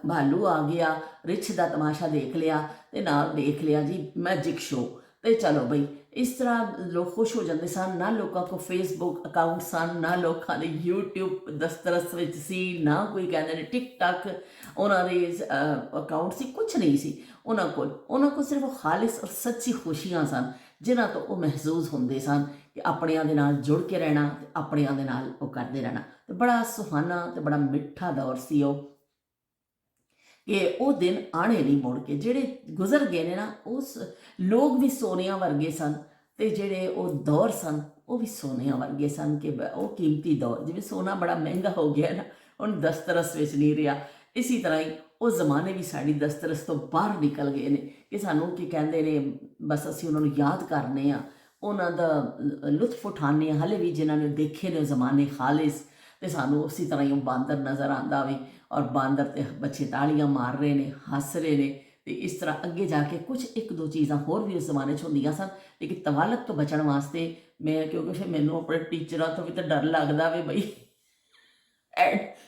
S1: ਭਾਲੂ ਆ ਗਿਆ, ਰਿਛ ਦਾ ਤਮਾਸ਼ਾ ਦੇਖ ਲਿਆ ਤੇ ਨਾਲ ਦੇਖ ਲਿਆ ਜੀ ਮੈਜਿਕ ਸ਼ੋਅ, ਤੇ ਚਲੋ ਬਈ ਇਸ ਤਰ੍ਹਾਂ ਲੋਕ ਖੁਸ਼ ਹੋ ਜਾਂਦੇ ਸਨ। ਨਾ ਲੋਕਾਂ ਕੋਲ ਫੇਸਬੁੱਕ ਅਕਾਊਂਟ ਸਨ, ਨਾ ਲੋਕਾਂ ਦੇ ਯੂਟਿਊਬ ਦਸਤਰਸ ਵਿੱਚ ਸੀ, ਨਾ ਕੋਈ ਕਹਿੰਦੇ ਨੇ ਟਿਕਟਕ ਉਹਨਾਂ ਦੇ ਅਕਾਊਂਟ ਸੀ, ਕੁਛ ਨਹੀਂ ਸੀ ਉਹਨਾਂ ਕੋਲ ਸਿਰਫ ਖਾਲਿਸ ਔਰ ਸੱਚੀ ਖੁਸ਼ੀਆਂ ਸਨ, ਜਿਨ੍ਹਾਂ ਤੋਂ ਉਹ ਮਹਿਜ਼ੂਜ਼ ਹੁੰਦੇ ਸਨ ਕਿ ਆਪਣਿਆਂ ਦੇ ਨਾਲ ਜੁੜ ਕੇ ਰਹਿਣਾ ਤੇ ਆਪਣਿਆਂ ਦੇ ਨਾਲ ਉਹ ਕਰਦੇ ਰਹਿਣਾ। ਤੇ ਬੜਾ ਸੁਹਾਨਾ ਤੇ ਬੜਾ ਮਿੱਠਾ ਦੌਰ ਸੀ ਉਹ, ਕਿ ਉਹ ਦਿਨ ਆਣੇ ਨਹੀਂ ਮੁੜ ਕੇ। ਜਿਹੜੇ ਗੁਜ਼ਰ ਗਏ ਨੇ ਨਾ, ਉਸ ਲੋਕ ਵੀ ਸੋਨਿਆਂ ਵਰਗੇ ਸਨ, ਤੇ ਜਿਹੜੇ ਉਹ ਦੌਰ ਸਨ ਉਹ ਵੀ ਸੋਨਿਆਂ ਵਰਗੇ ਸਨ। ਕਿ ਉਹ ਕੀਮਤੀ ਦੌਰ, ਜਿਵੇਂ ਸੋਨਾ ਬੜਾ ਮਹਿੰਗਾ ਹੋ ਗਿਆ ਨਾ, ਹੁਣ ਦਸਤਰਸ ਵਿੱਚ ਨਹੀਂ ਰਿਹਾ, ਇਸੀ ਤਰ੍ਹਾਂ ਹੀ ਉਹ ਜ਼ਮਾਨੇ ਵੀ ਸਾਡੀ ਦਸਤਰਸ ਤੋਂ ਬਾਹਰ ਨਿਕਲ ਗਏ ਨੇ। ਕਿ ਸਾਨੂੰ ਕੀ ਕਹਿੰਦੇ ਨੇ, ਬਸ ਅਸੀਂ ਉਹਨਾਂ ਨੂੰ ਯਾਦ ਕਰਨੇ ਆ, ਉਹਨਾਂ ਦਾ ਲੁਤਫ ਉਠਾਉਂਦੇ ਹਾਂ ਹਾਲੇ ਵੀ, ਜਿਨ੍ਹਾਂ ਨੇ ਦੇਖੇ ਨੇ ਜ਼ਮਾਨੇ ਖਾਲਿਸ। ਤੇ ਸਾਨੂੰ ਉਸੇ ਤਰ੍ਹਾਂ ਹੀ ਉਹ ਬਾਂਦਰ ਨਜ਼ਰ ਆਉਂਦਾ ਵੇ, ਔਰ ਬਾਂਦਰ ਤੇ ਬੱਚੇ ਤਾੜੀਆਂ ਮਾਰ ਰਹੇ ਨੇ, ਹੱਸ ਰਹੇ ਨੇ। ਤੇ ਇਸ ਤਰ੍ਹਾਂ ਅੱਗੇ ਜਾ ਕੇ ਕੁਝ ਇੱਕ ਦੋ ਚੀਜ਼ਾਂ ਹੋਰ ਵੀ ਉਸ ਜ਼ਮਾਨੇ 'ਚ ਹੁੰਦੀਆਂ ਸਨ। ਲੇਕਿਨ ਤਵਾਲਕ ਤੋਂ ਬਚਣ ਵਾਸਤੇ ਮੈਂ, ਕਿਉਂਕਿ ਫਿਰ ਮੈਨੂੰ ਆਪਣੇ ਟੀਚਰਾਂ ਤੋਂ ਵੀ ਤਾਂ ਡਰ ਲੱਗਦਾ ਵੇ ਬਈ,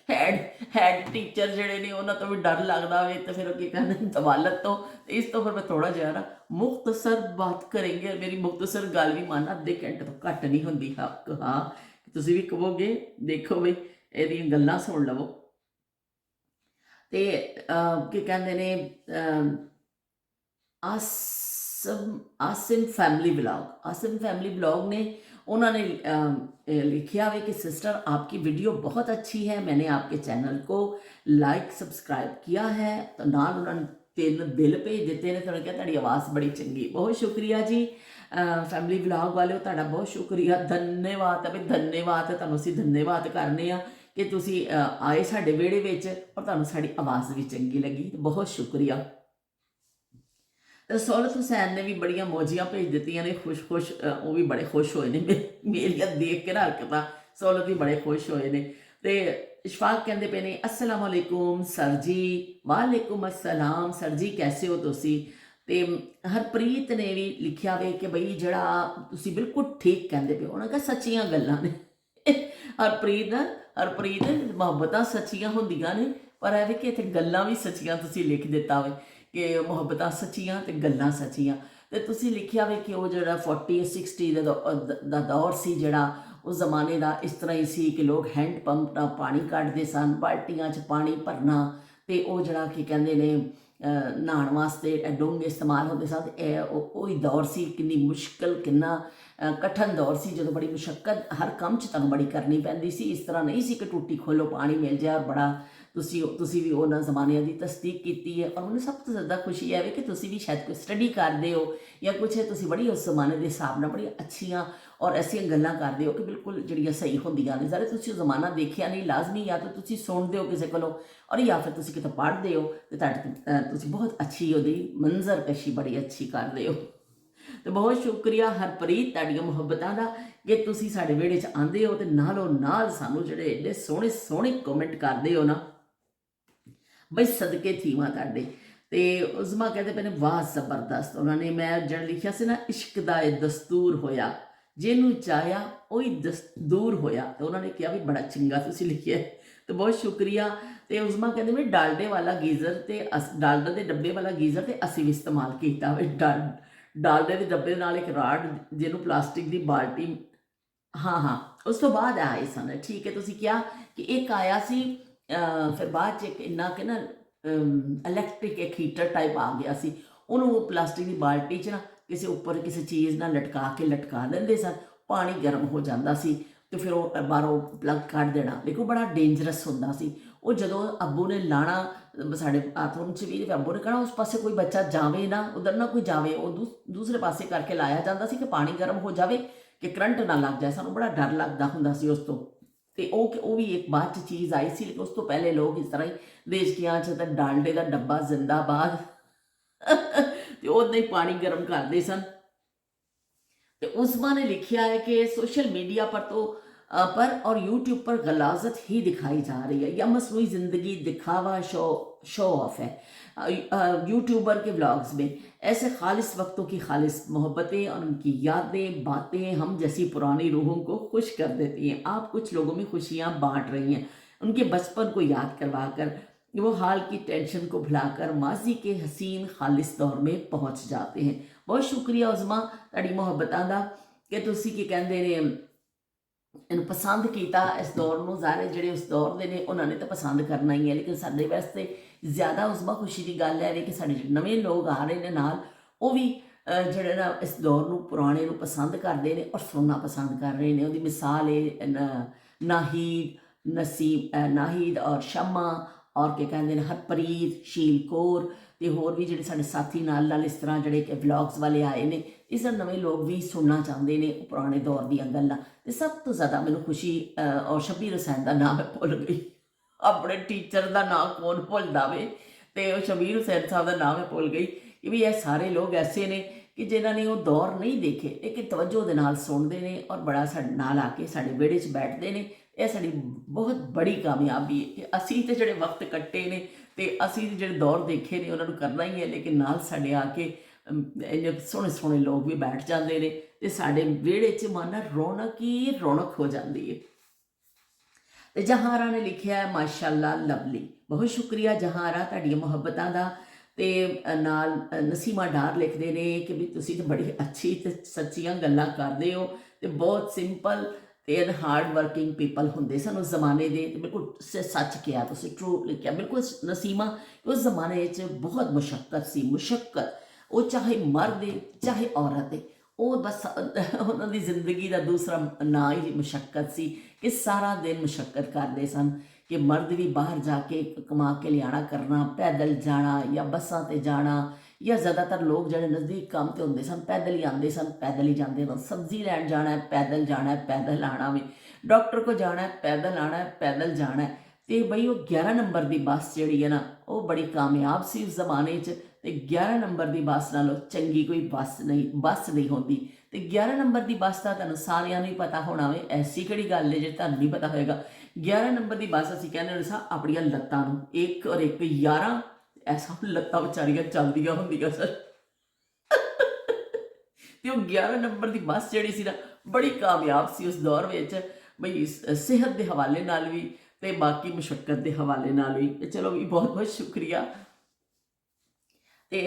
S1: ਹੈਡ ਟੀਚਰ ਜਿਹੜੇ ਨੇ ਉਹਨਾਂ ਤੋਂ ਵੀ ਡਰ ਲੱਗਦਾ ਵੇ, ਤੇ ਫਿਰ ਉਹ ਕੀ ਕਹਿੰਦੇ ਨੇ ਤਵਾਲਕ ਤੋਂ। ਇਸ ਤੋਂ ਫਿਰ ਮੈਂ ਥੋੜ੍ਹਾ ਜਿਹਾ ਨਾ ਮੁਖਤਸਰ ਬਾਤ ਕਰਾਂਗੇ। ਮੇਰੀ ਮੁਖਤਸਰ ਗੱਲ ਵੀ ਮਨ ਅੱਧੇ ਘੰਟੇ ਤੋਂ ਘੱਟ ਨਹੀਂ ਹੁੰਦੀ। ਹਾਂ, ਤੁਸੀਂ ਵੀ ਕਹੋਗੇ ਦੇਖੋ ਬਈ ਇਹਦੀਆਂ ਗੱਲਾਂ ਸੁਣ ਲਵੋ। ਤੇ ਕੀ ਕਹਿੰਦੇ ਨੇ, ਆਸਿਮ फैमिली ब्लॉग ने उन्होंने लिखा है कि सिस्टर आपकी वीडियो बहुत अच्छी है, मैंने आपके चैनल को लाइक सब्सक्राइब किया है। तो नाल उन्होंने 3 दिल भेज दिते ने, तो क्या तुहाडी आवाज़ बड़ी चंगी, बहुत शुक्रिया जी। फैमिली ब्लॉग वाले तुहाडा बहुत शुक्रिया, धन्यवाद है भी, धन्यवाद है तुहानूं, असीं धन्यवाद करने आ कि तुसीं आए साडे विहड़े विच और तुहानूं साडी आवाज़ भी चंगी लगी, बहुत शुक्रिया। तो सौलत हुसैन ने भी बड़िया मौजियां भेज दित्तियां ने, खुश वो भी बड़े खुश होए ने मेरिया देख के ना हरकतां, सौलत भी बड़े खुश होए ने। ते इशफाक कहते पे ने अस्सलाम वालेकुम सर जी। वालेकुम अस्सलाम सर जी, कैसे हो तुसी। ते हरप्रीत ने भी लिखिया वे कि बई जड़ा तुसी बिल्कुल ठीक कहते पे, उन्होंने कहा सच्चियां गल्लां ने। हरप्रीत मुहब्बतां सच्चियां हुंदियां ने, पर है कि इत्थे गल्लां भी सच्चियां तुसी लिख दिता वे कि मुहब्बतां सच्चियां ते गल्लां सच्चियां। ते तुसी लिखिया वे कि वो जड़ा 40-60 दा दौर सी, जड़ा उस जमाने का इस तरह ही सी कि लोग हैंड पंप नाल पानी कढ़दे सन, बाल्टियां च पानी भरना, ते वो जड़ा की कहंदे ने नहाण वास्ते डोंगे इस्तेमाल होंदे सन। ओही दौर सी, किन्नी मुश्किल, किन्ना कठिन दौर सी, जो बड़ी मुशक्कत हर काम च तुहानूं बड़ी करनी पैंदी सी। इस तरह नहीं सी कि टूटी खोलो पानी मिल जाए और बड़ा ਤੁਸੀਂ ਵੀ ਉਹਨਾਂ ਜ਼ਮਾਨਿਆਂ ਦੀ ਤਸਦੀਕ ਕੀਤੀ ਹੈ। ਔਰ ਮੈਨੂੰ ਸਭ ਤੋਂ ਜ਼ਿਆਦਾ ਖੁਸ਼ੀ ਹੈ ਕਿ ਤੁਸੀਂ ਵੀ ਸ਼ਾਇਦ ਕੋਈ ਸਟੱਡੀ ਕਰਦੇ ਹੋ ਜਾਂ ਕੁਛ, ਤੁਸੀਂ ਬੜੀ ਉਸ ਜ਼ਮਾਨੇ ਦੇ ਹਿਸਾਬ ਨਾਲ ਬੜੀ ਅੱਛੀਆਂ ਔਰ ਐਸੀਆਂ ਗੱਲਾਂ ਕਰਦੇ ਹੋ ਕਿ ਬਿਲਕੁਲ ਜਿਹੜੀਆਂ ਸਹੀ ਹੁੰਦੀਆਂ ਨੇ। ਸਾਰੇ ਤੁਸੀਂ ਉਹ ਜ਼ਮਾਨਾ ਦੇਖਿਆ ਨਹੀਂ, ਲਾਜ਼ਮੀ ਜਾਂ ਤਾਂ ਤੁਸੀਂ ਸੁਣਦੇ ਹੋ ਕਿਸੇ ਕੋਲੋਂ ਔਰ ਜਾਂ ਫਿਰ ਤੁਸੀਂ ਕਿਤੇ ਪੜ੍ਹਦੇ ਹੋ ਅਤੇ ਤੁਸੀਂ ਬਹੁਤ ਅੱਛੀ ਉਹਦੀ ਮੰਜ਼ਰਕਸ਼ੀ ਬੜੀ ਅੱਛੀ ਕਰਦੇ ਹੋ। ਤੇ ਬਹੁਤ ਸ਼ੁਕਰੀਆ ਹਰਪ੍ਰੀਤ ਤੁਹਾਡੀਆਂ ਮੁਹੱਬਤਾਂ ਦਾ ਕਿ ਤੁਸੀਂ ਸਾਡੇ ਵਿਹੜੇ 'ਚ ਆਉਂਦੇ ਹੋ ਅਤੇ ਨਾਲੋਂ ਨਾਲ ਸਾਨੂੰ ਜਿਹੜੇ ਐਡੇ ਸੋਹਣੇ ਸੋਹਣੇ ਕਮੈਂਟ ਕਰਦੇ ਹੋ ਨਾ, ਬਈ ਸਦਕੇ ਥੀਵਾਂ ਤੁਹਾਡੇ। ਤੇ ਉਜ਼ਮਾ ਕਹਿੰਦੇ ਪਏ ਨੇ ਵਾਹ ਜ਼ਬਰਦਸਤ। ਉਹਨਾਂ ਨੇ ਮੈਂ ਜਿਹੜਾ ਲਿਖਿਆ ਸੀ ਨਾ, ਇਸ਼ਕ ਦਾ ਇਹ ਦਸਤੂਰ ਹੋਇਆ, ਜਿਹਨੂੰ ਚਾਹਿਆ ਉਹੀ ਦੂਰ ਹੋਇਆ, ਤੇ ਉਹਨਾਂ ਨੇ ਕਿਹਾ ਵੀ ਬੜਾ ਚੰਗਾ ਤੁਸੀਂ ਲਿਖਿਆ, ਤੇ ਬਹੁਤ ਸ਼ੁਕਰੀਆ। ਤੇ ਉਜ਼ਮਾ ਕਹਿੰਦੇ ਵੀ ਡਾਲਡੇ ਵਾਲਾ ਗੀਜ਼ਰ ਤੇ ਡਾਲਡੇ ਦੇ ਡੱਬੇ ਵਾਲਾ ਗੀਜ਼ਰ ਤੇ ਅਸੀਂ ਵੀ ਇਸਤੇਮਾਲ ਕੀਤਾ ਹੋਵੇ। ਡਾਲਡੇ ਦੇ ਡੱਬੇ ਨਾਲ ਇੱਕ ਰਾਡ ਜਿਹਨੂੰ ਪਲਾਸਟਿਕ ਦੀ ਬਾਲਟੀ, ਹਾਂ ਉਸ ਤੋਂ ਬਾਅਦ ਆਏ ਸਨ। ਠੀਕ ਹੈ, ਤੁਸੀਂ ਕਿਹਾ ਕਿ ਇੱਕ ਆਇਆ ਸੀ, ਫਿਰ ਬਾਅਦ 'ਚ ਇੱਕ ਇੰਨਾ ਕਿ ਨਾ ਇਲੈਕਟ੍ਰਿਕ ਇੱਕ ਹੀਟਰ ਟਾਈਪ ਆ ਗਿਆ ਸੀ, ਉਹਨੂੰ ਪਲਾਸਟਿਕ ਦੀ ਬਾਲਟੀ 'ਚ ਨਾ ਕਿਸੇ ਉੱਪਰ ਕਿਸੇ ਚੀਜ਼ ਨਾਲ ਲਟਕਾ ਦਿੰਦੇ ਸਨ, ਪਾਣੀ ਗਰਮ ਹੋ ਜਾਂਦਾ ਸੀ ਤੇ ਫਿਰ ਉਹ ਬਾਹਰੋਂ ਪਲੱਗ ਕੱਢ ਦੇਣਾ। ਦੇਖੋ ਬੜਾ ਡੇਂਜਰਸ ਹੁੰਦਾ ਸੀ ਉਹ। ਜਦੋਂ ਅੱਬੂ ਨੇ ਲਾਣਾ ਸਾਡੇ ਬਾਥਰੂਮ 'ਚ ਵੀ, ਅੱਬੂ ਨੇ ਕਹਿਣਾ ਉਸ ਪਾਸੇ ਕੋਈ ਬੱਚਾ ਜਾਵੇ ਨਾ, ਉਧਰ ਨਾ ਕੋਈ ਜਾਵੇ, ਉਹ ਦੂਸਰੇ ਪਾਸੇ ਕਰਕੇ ਲਾਇਆ ਜਾਂਦਾ ਸੀ ਕਿ ਪਾਣੀ ਗਰਮ ਹੋ ਜਾਵੇ ਕਿ ਕਰੰਟ ਨਾ ਲੱਗ ਜਾਏ। ਸਾਨੂੰ ਬੜਾ ਡਰ ਲੱਗਦਾ ਹੁੰਦਾ ਸੀ ਉਸ ਤੋਂ। ਤੇ ਉਹ ਵੀ ਇੱਕ ਬਾਅਦ 'ਚ ਚੀਜ਼ ਆਈ ਸੀ, ਲੇਕਿਨ ਉਸ ਤੋਂ ਪਹਿਲੇ ਲੋਕ ਇਸ ਤਰ੍ਹਾਂ ਹੀ ਦੇਸ਼ਕੀਆਂ 'ਚ ਤਾਂ ਡਾਲਡੇ ਦਾ ਡੱਬਾ ਜ਼ਿੰਦਾਬਾਦ ਤੇ ਉਹਦਾ ਹੀ ਪਾਣੀ ਗਰਮ ਕਰਦੇ ਸਨ। तो उस्मा ने लिखा है कि सोशल मीडिया पर और यूट्यूब पर गलाजत ही दिखाई जा रही है, या मसनूई ज़िंदगी दिखावा शो ऑफ है। यूट्यूबर के व्लॉग्स में ऐसे खालिस वक्तों की खालिस मोहब्बतें और उनकी यादें बातें हम जैसी पुरानी रूहों को खुश कर देती हैं। आप कुछ लोगों में खुशियाँ बांट रही हैं, उनके बचपन को याद करवा कर वो हाल की टेंशन को भुलाकर माजी के हसीन खालिस दौर में पहुँच जाते हैं। बहुत शुक्रिया उज़मा तुहाडी मुहब्बतां दा कि तुसी की कहंदे ने ਇਹਨੂੰ ਪਸੰਦ ਕੀਤਾ ਇਸ ਦੌਰ ਨੂੰ। ਜ਼ਾਹਿਰ ਜਿਹੜੇ ਉਸ ਦੌਰ ਦੇ ਨੇ ਉਹਨਾਂ ਨੇ ਤਾਂ ਪਸੰਦ ਕਰਨਾ ਹੀ ਹੈ, ਲੇਕਿਨ ਸਾਡੇ ਵਾਸਤੇ ਜ਼ਿਆਦਾ ਉਸਮਾ ਖੁਸ਼ੀ ਦੀ ਗੱਲ ਹੈ ਕਿ ਸਾਡੇ ਜਿਹੜੇ ਨਵੇਂ ਲੋਕ ਆ ਰਹੇ ਨੇ ਨਾਲ, ਉਹ ਵੀ ਜਿਹੜੇ ਨਾ ਇਸ ਦੌਰ ਨੂੰ ਪੁਰਾਣੇ ਨੂੰ ਪਸੰਦ ਕਰਦੇ ਨੇ ਔਰ ਸੁਣਨਾ ਪਸੰਦ ਕਰ ਰਹੇ ਨੇ। ਉਹਦੀ ਮਿਸਾਲ ਹੈ ਨਾਹੀਦ ਔਰ ਸ਼ਮਾ ਔਰ ਕੀ ਕਹਿੰਦੇ ਨੇ ਹਰਪ੍ਰੀਤ, ਸ਼ੀਲ ਕੌਰ ਤੇ ਹੋਰ ਵੀ ਜਿਹੜੇ ਸਾਡੇ ਸਾਥੀ ਨਾਲ ਇਸ ਤਰ੍ਹਾਂ ਜਿਹੜੇ ਕਿ ਵਲੌਗਸ ਵਾਲੇ ਆਏ ਨੇ। ਇਸ ਤਰ੍ਹਾਂ ਨਵੇਂ ਲੋਕ ਵੀ ਸੁਣਨਾ ਚਾਹੁੰਦੇ ਨੇ ਪੁਰਾਣੇ ਦੌਰ ਦੀਆਂ ਗੱਲਾਂ। ਤੇ ਸਭ ਤੋਂ ਜ਼ਿਆਦਾ ਮੈਨੂੰ ਖੁਸ਼ੀ ਔਰ ਸ਼ਬੀਰ ਹੁਸੈਨ ਦਾ ਨਾਮ ਮੈਂ ਭੁੱਲ ਗਈ, ਆਪਣੇ ਟੀਚਰ ਦਾ ਨਾਮ ਕੌਣ ਭੁੱਲਦਾ ਵੇ, ਤੇ ਉਹ ਸ਼ਬੀਰ ਹੁਸੈਨ ਸਾਹਿਬ ਦਾ ਨਾਮ ਮੈਂ ਭੁੱਲ ਗਈ ਕਿ ਵੀ ਇਹ ਸਾਰੇ ਲੋਕ ਐਸੇ ਨੇ ਕਿ ਜਿਨ੍ਹਾਂ ਨੇ ਉਹ ਦੌਰ ਨਹੀਂ ਦੇਖੇ, ਲੇਕਿਨ ਤਵੱਜੋ ਦੇ ਨਾਲ ਸੁਣਦੇ ਨੇ ਔਰ ਬੜਾ ਸਾਡੇ ਨਾਲ ਆ ਕੇ ਸਾਡੇ ਵਿਹੜੇ 'ਚ ਬੈਠਦੇ ਨੇ। ਇਹ ਸਾਡੀ ਬਹੁਤ ਬੜੀ ਕਾਮਯਾਬੀ ਹੈ ਕਿ ਅਸੀਂ ਤੇ ਜਿਹੜੇ ਵਕਤ ਕੱਟੇ ਨੇ ਤੇ ਅਸੀਂ ਜਿਹੜੇ ਦੌਰ ਦੇਖੇ ਨੇ ਉਹਨਾਂ ਨੂੰ ਕਰਨਾ ਹੀ ਹੈ, ਲੇਕਿਨ ਨਾਲ ਸਾਡੇ ਆ ਕੇ ਇੰਨੇ ਸੋਹਣੇ ਸੋਹਣੇ ਲੋਕ ਵੀ ਬੈਠ ਜਾਂਦੇ ਨੇ ਤੇ ਸਾਡੇ ਵਿਹੜੇ 'ਚ ਮਨ ਰੌਣਕ ਹੀ ਰੌਣਕ ਹੋ ਜਾਂਦੀ ਹੈ। ਤੇ ਜਹਾਂਰਾ ਨੇ ਲਿਖਿਆ ਹੈ ਮਾਸ਼ਾਅੱਲਾ ਲਵਲੀ। ਬਹੁਤ ਸ਼ੁਕਰੀਆ ਜਹਾਂਰਾ ਤੁਹਾਡੀਆਂ ਮੁਹੱਬਤਾਂ ਦਾ। ਤੇ ਨਾਲ ਨਸੀਮਾ ਡਾਰ ਲਿਖਦੇ ਨੇ ਕਿ ਵੀ ਤੁਸੀਂ ਤਾਂ ਬੜੀ ਅੱਛੀ ਤੇ ਸੱਚੀਆਂ ਗੱਲਾਂ ਕਰਦੇ ਹੋ ਤੇ ਬਹੁਤ ਸਿੰਪਲ ਤੇ ਹਾਰਡ ਵਰਕਿੰਗ ਪੀਪਲ ਹੁੰਦੇ ਸਨ ਉਸ ਜ਼ਮਾਨੇ ਦੇ। ਬਿਲਕੁਲ ਸੱਚ ਕਿਹਾ ਤੁਸੀਂ, ਟਰੂ ਲਿਖਿਆ ਬਿਲਕੁਲ ਨਸੀਮਾ। ਉਸ ਜ਼ਮਾਨੇ 'ਚ ਬਹੁਤ ਮੁਸ਼ੱਕਤ ਸੀ, ਮੁਸ਼ੱਕਤ। ਉਹ ਚਾਹੇ ਮਰਦ ਹੈ ਚਾਹੇ ਔਰਤ ਹੈ, ਉਹ ਬਸ ਉਹਨਾਂ ਦੀ ਜ਼ਿੰਦਗੀ ਦਾ ਦੂਸਰਾ ਨਾਂ ਹੀ ਮੁਸ਼ੱਕਤ ਸੀ ਕਿ ਸਾਰਾ ਦਿਨ ਮੁਸ਼ੱਕਤ ਕਰਦੇ ਸਨ। ਕਿ ਮਰਦ ਵੀ ਬਾਹਰ ਜਾ ਕੇ ਕਮਾ ਕੇ ਲਿਆਣਾ ਕਰਨਾ, ਪੈਦਲ ਜਾਣਾ ਜਾਂ ਬੱਸਾਂ 'ਤੇ ਜਾਣਾ, ਜਾਂ ਜ਼ਿਆਦਾਤਰ ਲੋਕ ਜਿਹੜੇ ਨਜ਼ਦੀਕ ਕੰਮ 'ਤੇ ਹੁੰਦੇ ਸਨ ਪੈਦਲ ਹੀ ਆਉਂਦੇ ਸਨ, ਪੈਦਲ ਹੀ ਜਾਂਦੇ ਸਨ। ਸਬਜ਼ੀ ਲੈਣ ਜਾਣਾ ਹੈ ਪੈਦਲ ਜਾਣਾ ਹੈ, ਪੈਦਲ ਆਉਣਾ ਵੀ, ਡਾਕਟਰ ਕੋਲ ਜਾਣਾ ਹੈ ਪੈਦਲ ਆਉਣਾ ਹੈ, ਪੈਦਲ ਜਾਣਾ ਹੈ। ਤੇ ਬਈ ਉਹ 11 ਨੰਬਰ ਦੀ ਬੱਸ ਜਿਹੜੀ ਹੈ ਨਾ ਉਹ ਬੜੀ ਕਾਮਯਾਬ ਸੀ ਉਸ ਜ਼ਮਾਨੇ 'ਚ। ਤੇ 11 ਨੰਬਰ ਦੀ ਬੱਸ ਨਾਲੋਂ ਚੰਗੀ ਕੋਈ ਬੱਸ ਨਹੀਂ ਹੁੰਦੀ। ਤੇ 11 ਨੰਬਰ ਦੀ ਬੱਸ ਦਾ ਤੁਹਾਨੂੰ ਸਾਰਿਆਂ ਨੂੰ ਹੀ ਪਤਾ ਹੋਣਾ ਵੇ, ਐਸੀ ਕਿਹੜੀ ਗੱਲ ਹੈ ਜੇ ਤੁਹਾਨੂੰ ਨਹੀਂ ਪਤਾ ਹੋਏਗਾ। 11 ਨੰਬਰ ਦੀ ਬੱਸ ਅਸੀਂ ਕਹਿੰਦੇ ਹੁੰਦੇ ਸਾਂ ਆਪਣੀਆਂ ਲੱਤਾਂ ਨੂੰ, 1 ਔਰ 1 11, ਐਸਾ ਲੱਤਾਂ ਵਿਚਾਰੀਆਂ ਚੱਲਦੀਆਂ ਹੁੰਦੀਆਂ ਸਰ। ਤੇ ਉਹ 11 ਨੰਬਰ ਦੀ ਬੱਸ ਜਿਹੜੀ ਸੀ ਨਾ ਬੜੀ ਕਾਮਯਾਬ ਸੀ ਉਸ ਦੌਰ ਵਿੱਚ, ਬਈ ਸਿਹਤ ਦੇ ਹਵਾਲੇ ਨਾਲ ਵੀ ਤੇ ਬਾਕੀ ਮੁਸ਼ੱਕਤ ਦੇ ਹਵਾਲੇ ਨਾਲ ਵੀ। ਚਲੋ ਵੀ ਬਹੁਤ ਬਹੁਤ ਸ਼ੁਕਰੀਆ। ਤੇ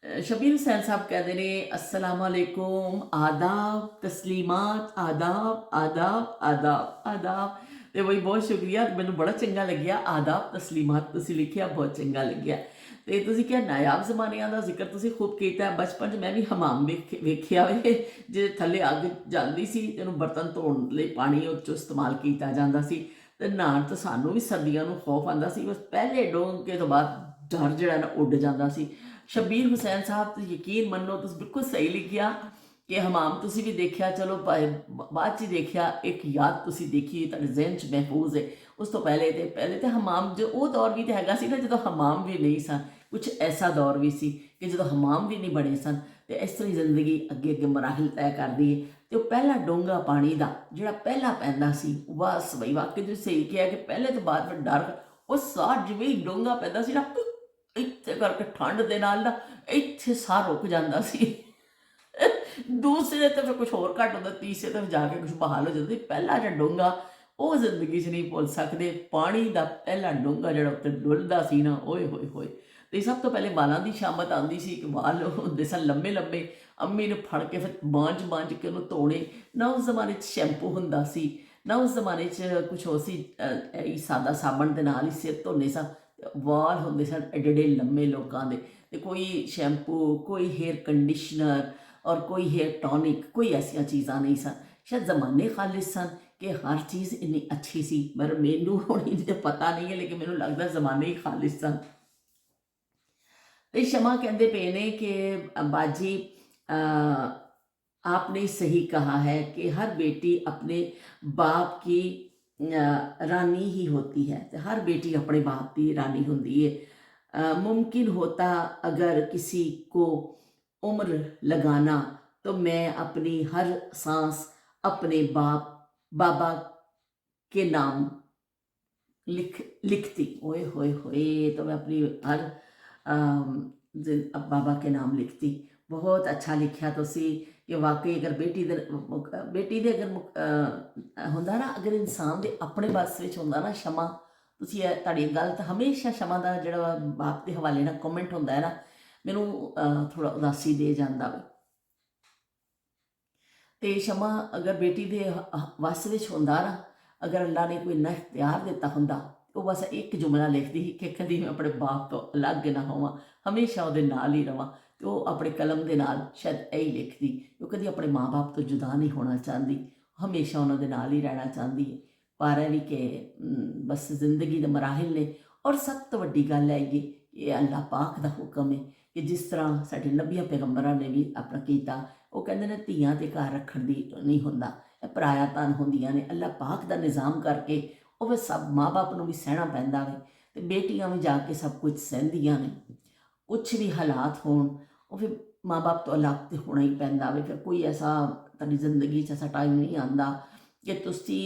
S1: शबीर हुसैन साहब कहते हैं अस्सलाम वालेकुम, आदाब तस्लीमात, आदाब आदाब आदाब आदाब। तो बई बहुत शुक्रिया, मैंने बड़ा चंगा लग्या आदाब तस्लीमात तुसी लिखिया, बहुत चंगा लग्या। तो तुसी क्या नायाब जमानियां का जिक्र तुसी खूब किया। बचपन मैं भी हमाम वेखिया वे जे थले अग जाती सी, तेनों बर्तन धोने लई पानी उस इस्तेमाल किया जाता सी। ਤੇ ਨਹਾਉਣ ਤੋਂ ਸਾਨੂੰ ਵੀ ਸਰਦੀਆਂ ਨੂੰ ਖੌਫ ਆਉਂਦਾ ਸੀ, ਬਸ ਪਹਿਲੇ ਡੋਂਗੇ ਤੋਂ ਬਾਅਦ ਡਰ ਜਿਹੜਾ ਨਾ ਉੱਡ ਜਾਂਦਾ ਸੀ। ਸ਼ਬੀਰ ਹੁਸੈਨ ਸਾਹਿਬ, ਤੁਸੀਂ ਯਕੀਨ ਮੰਨੋ, ਤੁਸੀਂ ਬਿਲਕੁਲ ਸਹੀ ਲਿਖਿਆ ਕਿ ਹਮਾਮ ਤੁਸੀਂ ਵੀ ਦੇਖਿਆ, ਚਲੋ ਬਾਅਦ 'ਚ ਹੀ ਦੇਖਿਆ, ਇੱਕ ਯਾਦ ਤੁਸੀਂ ਦੇਖੀ, ਤੁਹਾਡੇ ਜ਼ਿਹਨ 'ਚ ਮਹਿਫੂਜ਼ ਹੈ। ਉਸ ਤੋਂ ਪਹਿਲੇ ਤੇ ਹਮਾਮ, ਜੋ ਉਹ ਦੌਰ ਵੀ ਤਾਂ ਹੈਗਾ ਸੀ ਨਾ ਜਦੋਂ ਹਮਾਮ ਵੀ ਨਹੀਂ ਸਨ, ਕੁਛ ਐਸਾ ਦੌਰ ਵੀ ਸੀ ਕਿ ਜਦੋਂ ਹਮਾਮ ਵੀ ਨਹੀਂ ਬਣੇ ਸਨ। ਤੇ ਇਸ ਤਰ੍ਹਾਂ ਹੀ ਜ਼ਿੰਦਗੀ ਅੱਗੇ ਅੱਗੇ ਮਰਾਹਿਲ ਤੈਅ ਕਰਦੀ ਹੈ। ਤੇ ਉਹ ਪਹਿਲਾ ਡੋਂਗਾ ਪਾਣੀ ਦਾ ਜਿਹੜਾ ਪਹਿਲਾਂ ਪੈਂਦਾ ਸੀ, ਬਸ ਬਈ ਵਾਕਈ ਤੁਸੀਂ ਸਹੀ ਕਿਹਾ ਕਿ ਪਹਿਲੇ ਤੋਂ ਬਾਅਦ ਫਿਰ ਡਰ, ਉਹ ਸਾਹ ਜਿਵੇਂ ਹੀ ਡੋਂਗਾ ਪੈਂਦਾ ਸੀ ਨਾ, ਇੱਥੇ ਕਰਕੇ ਠੰਡ ਦੇ ਨਾਲ ਨਾ ਇੱਥੇ ਸਾਹ ਰੁਕ ਜਾਂਦਾ ਸੀ। ਦੂਸਰੇ ਤੇ ਫਿਰ ਕੁਛ ਹੋਰ ਘੱਟ ਹੁੰਦਾ, ਤੀਸਰੇ ਤੇ ਜਾ ਕੇ ਕੁਛ ਬਹਾਲ ਹੋ ਜਾਂਦਾ ਸੀ। ਪਹਿਲਾ ਜਿਹੜਾ ਡੋਂਗਾ ਉਹ ਜ਼ਿੰਦਗੀ 'ਚ ਨਹੀਂ ਭੁੱਲ ਸਕਦੇ। ਪਾਣੀ ਦਾ ਪਹਿਲਾ ਡੋਂਗਾ ਜਿਹੜਾ ਉੱਤੇ ਡੁੱਲਦਾ ਸੀ ਨਾ, ਓਏ ਹੋਏ ਹੋਏ। ਤੇ ਸਭ ਤੋਂ ਪਹਿਲੇ ਵਾਲਾਂ ਦੀ ਸ਼ਾਮਤ ਆਉਂਦੀ ਸੀ ਕਿ ਵਾਲ ਹੁੰਦੇ ਸਨ ਲੰਮੇ ਲੰਮੇ, ਅੰਮੀ ਨੂੰ ਫੜ ਕੇ ਫਿਰ ਬਾਂਝ ਕੇ ਉਹਨੂੰ ਧੋਣੇ। ਨਾ ਉਸ ਜ਼ਮਾਨੇ 'ਚ ਸ਼ੈਂਪੂ ਹੁੰਦਾ ਸੀ, ਨਾ ਉਸ ਜ਼ਮਾਨੇ 'ਚ ਕੁਛ ਹੋ ਸੀ, ਸਾਦਾ ਸਾਬਣ ਦੇ ਨਾਲ ਹੀ ਸਿਰ ਧੋਨੇ ਸਾਂ। ਵਾਲ ਹੁੰਦੇ ਸਨ ਐਡੇ ਐਡੇ ਲੰਮੇ ਲੋਕਾਂ ਦੇ, ਤੇ ਕੋਈ ਸ਼ੈਂਪੂ, ਕੋਈ ਹੇਅਰ ਕੰਡੀਸ਼ਨਰ ਔਰ ਕੋਈ ਹੇਅਰ ਟੌਨਿਕ, ਕੋਈ ਐਸੀਆਂ ਚੀਜ਼ਾਂ ਨਹੀਂ ਸਨ। ਸ਼ਾਇਦ ਜ਼ਮਾਨੇ ਖਾਲਿਸ ਸਨ ਕਿ ਹਰ ਚੀਜ਼ ਇੰਨੀ ਅੱਛੀ ਸੀ, ਪਰ ਮੈਨੂੰ ਹੁਣ ਇਹ ਪਤਾ ਨਹੀਂ ਹੈ, ਲੇਕਿਨ ਮੈਨੂੰ ਲੱਗਦਾ ਜ਼ਮਾਨੇ ਹੀ ਖਾਲਿਸ ਸਨ। ਤੇ ਸ਼ਮਾ कहते पे ने कि बाजी आपने सही कहा है कि हर बेटी अपने बाप की रानी ही होती है। तो हर बेटी अपने बाप की रानी होती है। मुमकिन होता अगर किसी को उम्र लगाना तो मैं अपनी हर सांस अपने बाबा के नाम लिखती। ओए होए होए, तो मैं अपनी हर बाबा के नाम लिखती। बहुत अच्छा लिखिया तुसी कि वाकई अगर बेटी दे अगर होंदा ना, अगर इंसान दे अपने बस विच होंदा ना शमा, तुसी तुहाडी गल तां हमेशा शमा दा जिहड़ा बाप के हवाले नाल कमेंट होंदा है ना, मैनूं थोड़ा उदासी दे जांदा वे। ते शमा अगर बेटी दे वस विच होंदा ना, अगर अल्लाह ने कोई इन्ना इख्तियार दिता होंदा, तो बस एक जुमला लिखती कि कभी मैं अपने बाप तो अलग ना होवां, हमेशा वो नाल ही रवां। तो वो अपने कलम के नाल शायद यही लिखती, वो कभी अपने माँ बाप तो जुदा नहीं होना चाहती, हमेशा उन्होंने नाल ही रहना चाहती है। पर है भी कि बस जिंदगी के मराहिल ने। और सब तो वड्डी गल है ये अल्लाह पाक का हुक्म है कि जिस तरह साडे नबियां पैगंबरां ने भी अपना कीता, वो कहते हैं धीआं ते घर रखण दी नहीं हुंदा, पराया धन होंदियां ने। अल्लाह पाक का निज़ाम करके वो फिर सब माँ बाप को भी सहना पैंदा वे, ते बेटियां भी जाके सब कुछ सहंदियां ने। कुछ भी हालात होण, वो फिर माँ बाप तो अलग तो होना ही पैंदा वे। फिर कोई ऐसा तुहाडी जिंदगी ऐसा टाइम नहीं आंदा कि तुसी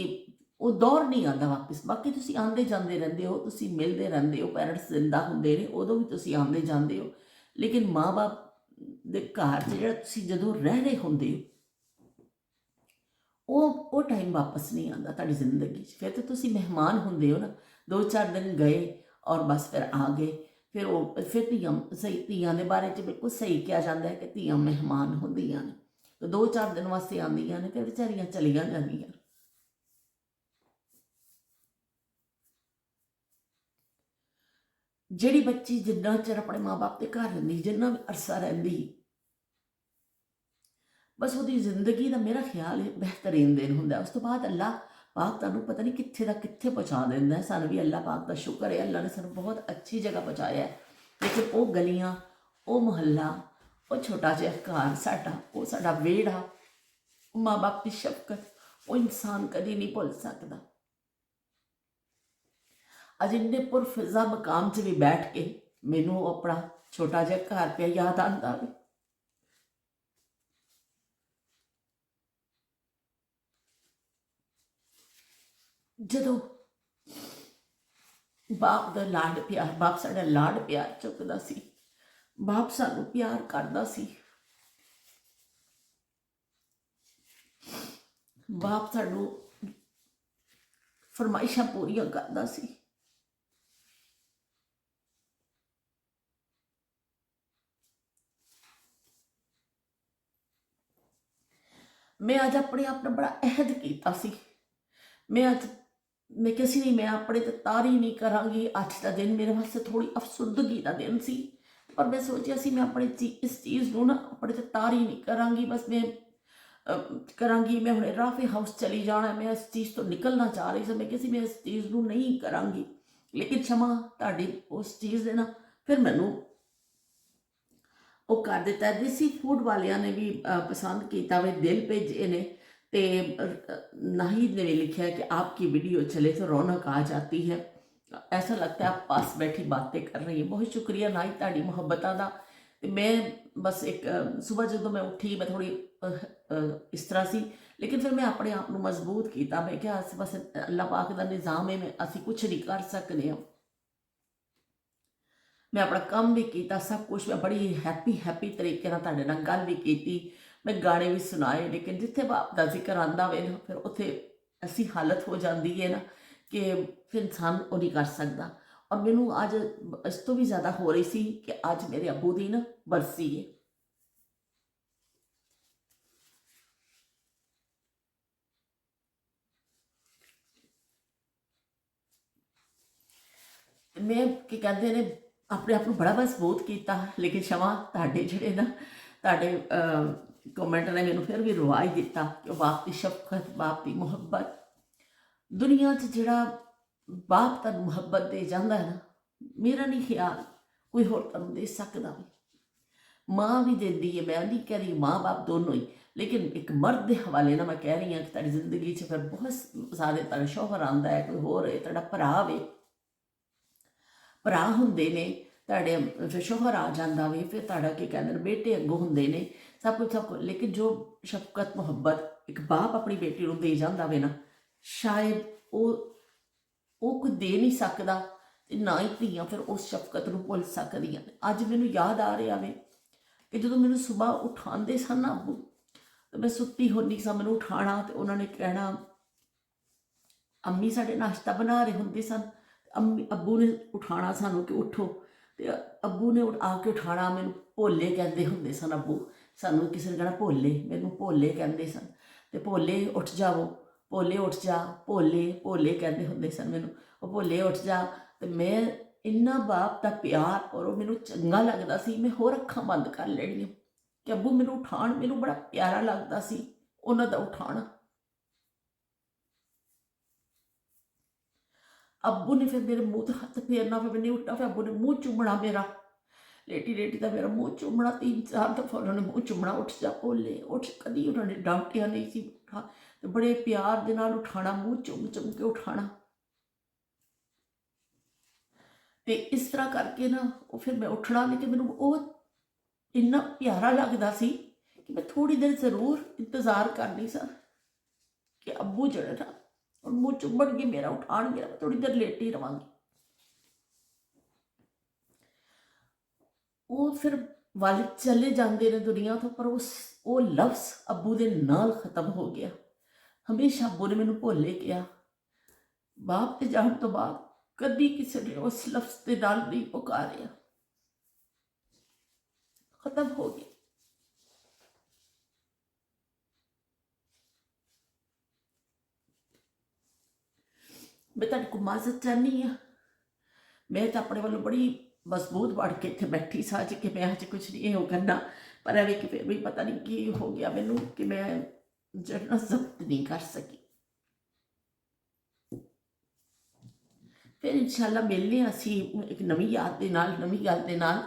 S1: वो दौर नहीं आता वापस। बाकी तुसी आंदे जांदे रहंदे हो, तुसी मिलते रहंदे हो, पेरेंट्स जिंदा हुंदे ने उदों भी तुसी आंदे जांदे हो, लेकिन माँ बाप दे घर च जिहड़ा तुसी जदों रह रहे हुंदे हो, वो टाइम वापस नहीं आता तुहाडी जिंदगी। फिर तो तुसी मेहमान हुंदे हो ना, 2-4 दिन गए और बस फिर आ गए। फिर धीआं दे बारे च बिल्कुल सही कहा जाता है कि धीआं मेहमान हुंदियां ने, तो 2-4 दिन वास्ते आंदियां ने, फिर बेचारियां चलियां जांदियां। जिहड़ी बच्ची जिन्ना चिर अपने माँ बाप के घर रहिंदी, जिन्ना भी अरसा रहिंदी, बस वो जिंदगी का मेरा ख्याल है बेहतरीन दिन होंगे। उस तो बाद अल्लाह पाक तुहानूं पता नहीं कित्थे दा कित्थे पहुँचा देंदा है। सानूं भी अल्लाह पाक का शुक्र है, अल्लाह ने सानूं बहुत अच्छी जगह पहुँचाया है। लेकिन वो गलियां, वो मुहल्ला, वो छोटा जिहा घर साडा, वो साडा वेड़ा, माँ बाप की शफकत, वो इंसान कभी नहीं भुल सकता। अज इन्ने पुरफिजा मकाम च भी बैठ के मैनूं अपना छोटा जिहा घर पे याद आंदा वे। जदों बाप का लाड प्यार, बाप साडा लाड प्यार चुकदा सी, बाप सानूं प्यार करदा सी, बाप सानूं फरमाइशां पूरियां करदा सी। मैं अज अपने आप ने बड़ा अहद किया सी। मैं किसी नहीं, मैं अपने ते तारी नहीं करांगी। अज का दिन मेरे वास्ते थोड़ी अफसुर्दगी का दिन सी, पर मैं सोचा सी मैं अपने इस चीज़ को ना अपने ते तारी नहीं करांगी। बस मैं ਕਰਾਂਗੀ। ਮੈਂ ਹੁਣੇ ਰਾਫੇ ਹਾਊਸ ਚਲੀ ਜਾਣਾ, ਮੈਂ ਇਸ ਚੀਜ਼ ਤੋਂ ਨਿਕਲਣਾ ਚਾਹ ਰਹੀ ਸੀ। ਮੈਂ ਕਿਹਾ ਸੀ ਮੈਂ ਇਸ ਚੀਜ਼ ਨੂੰ ਨਹੀਂ ਕਰਾਂਗੀ, ਲੇਕਿਨ ਸ਼ਮਾ ਤੁਹਾਡੀ ਉਸ ਚੀਜ਼ ਦੇ ਨਾ ਫਿਰ ਮੈਨੂੰ ਉਹ ਕਰ ਦਿੱਤਾ। ਦੇਸੀ ਫੂਡ ਵਾਲਿਆਂ ਨੇ ਵੀ ਪਸੰਦ ਕੀਤਾ ਵੇ, ਦਿਲ ਭੇਜੇ ਨੇ। ਤੇ नाहिद ने भी लिखा है कि आपकी वीडियो चले तो रौनक आ जाती है, ऐसा लगता है आप पास बैठी बातें कर रही है। बहुत शुक्रिया नाहिद ताड़ी मुहब्बतां दा। ते मैं बस एक सुबह जो मैं उठी मैं थोड़ी इस तरह सी, लेकिन फिर मैं अपने आप को मजबूत किया। मैं क्या बस अल्लाह पाक का निज़ाम है, मैं असी कुछ नहीं कर सकते हैं। मैं अपना काम भी किया, सब कुछ मैं बड़ी हैप्पी तरीके नाल तुहाडे नाल गल भी की, मैं गाने भी सुनाए। लेकिन जिथे बाप का जिक्र आंदा वे ना, फिर उत्थे ऐसी हालत हो जाती है ना कि फिर इंसान वो नहीं कर सकता। और मैनू अज इस तो भी ज़्यादा हो रही सी कि अज मेरे अबू की ना बरसी है। मैं की कहते ने अपने आप को बड़ा मजबूत किया, लेकिन शमा तुहाडे जिहड़े ना तुहाडे कमेंट ने मैनू फिर भी रुआ ही दिता कि बाप की शफकत, बाप की मुहब्बत दुनिया च जिहड़ा बाप तक मुहब्बत दे जाता है ना, मेरा नहीं ख्याल कोई होर तुहानूं दे सकदा वी। माँ भी देती है, मैं नहीं कह रही माँ बाप दोनों ही, लेकिन एक मर्द के हवाले ना मैं कह रही हाँ कि तुहाडी जिंदगी च फिर बहुत सारे तुहाडा शौहर आंदा है, कोई होर है, तुहाडा भरा वे, भरा हुंदे ने तुहाडे, फिर शौहर आ जांदा वे, फिर तुहाडा की कहंदे ने बेटे अगों हुंदे ने, सब कुछ। लेकिन जो शफकत मुहब्बत एक बाप अपनी बेटी को दे जाता वे ना, शायद वो कोई दे नहीं सकता, ना ही धीआं फिर उस शफकत को भुल सकदियां। अज मैनू याद आ रहा वे कि जो मैनू सुबह उठाते सन ना अबू, तो मैं सुती होनी सा, मैनू उठाना तो उन्होंने कहना अम्मी साडे नाश्ता बना रहे होंदे सन, अम्मी अबू ने उठाना सानू कि उठो, तो अबू ने आके उठाना। मैनू भोले कहते होंदे सन अबू, सानू किसी ने कहना भोले, मैनू भोले कहते सन। तो भोले उठ जाओ, भोले उठ जा, भोले भोले कहते होंदे सन मैनू, वो भोले उठ जा। तो मैं इन्ना बाप का प्यार और मैनू चंगा लगता सी, मैं होर अखां बंद कर लेनियां कि अबू मैनू उठाण, मैनू बड़ा प्यारा लगता सी उन्हां दा उठाना। अबू ने फिर मेरे मुँह तो हथ फेरना, फिर मैंने उठना, फिर अबू ने मुँह चूमना मेरा, लेटी लेटी का मेरा मुँह चूमना 3-4 दफा उन्होंने मुँह चूमना, उठ जा भोले उठ। कभी उन्होंने डांटिया नहीं सी, उठा तो बड़े प्यार दे नाल उठाना, मुँह चुम चुम के उठाना। तो इस तरह करके ना वो फिर मैं उठना, लेकिन मैनू वो इन्ना प्यारा लगता सी कि मैं थोड़ी देर जरूर इंतजार करनी सा कि अबू जड़े ना और मुँह चुम्बड़गे मेरा, उठाणगे, मैं थोड़ी देर लेटी रवांगी। वो फिर वाले चले जाते ने दुनिया तो, पर वो लफ्ज़ अबू दे नाल खत्म हो गया। हमेशा अबू ने मैनू भोले किया, बाप के जाण तो बाद कभी किसी ने उस लफ्ज़ के नाल नहीं पुकारिया, खत्म हो गया। मैं तुहाडे कोल माज़त चाहनी हाँ, मैं तो अपने वालों बड़ी मजबूत बन के इत्थे बैठी सा जी कि मैं अज कुछ नहीं हो करना, पर एवं कि फिर भी पता नहीं की हो गया मैनू कि मैं जरा जब्त नहीं कर सकी। फिर इंशाअल्लाह मिलने असी एक नवी याद के नाल, नवी गल के नाल।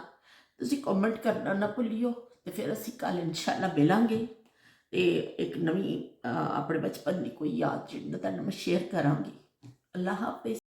S1: तुसीं कमेंट करना ना भुल्लियो, तो फिर असी कल इंशाअल्लाह मिलांगे तो एक नवी अपने बचपन की कोई याद जिहड़ी मैं तुहाडे नाल शेयर करांगी। अल्लाह हाफिज़।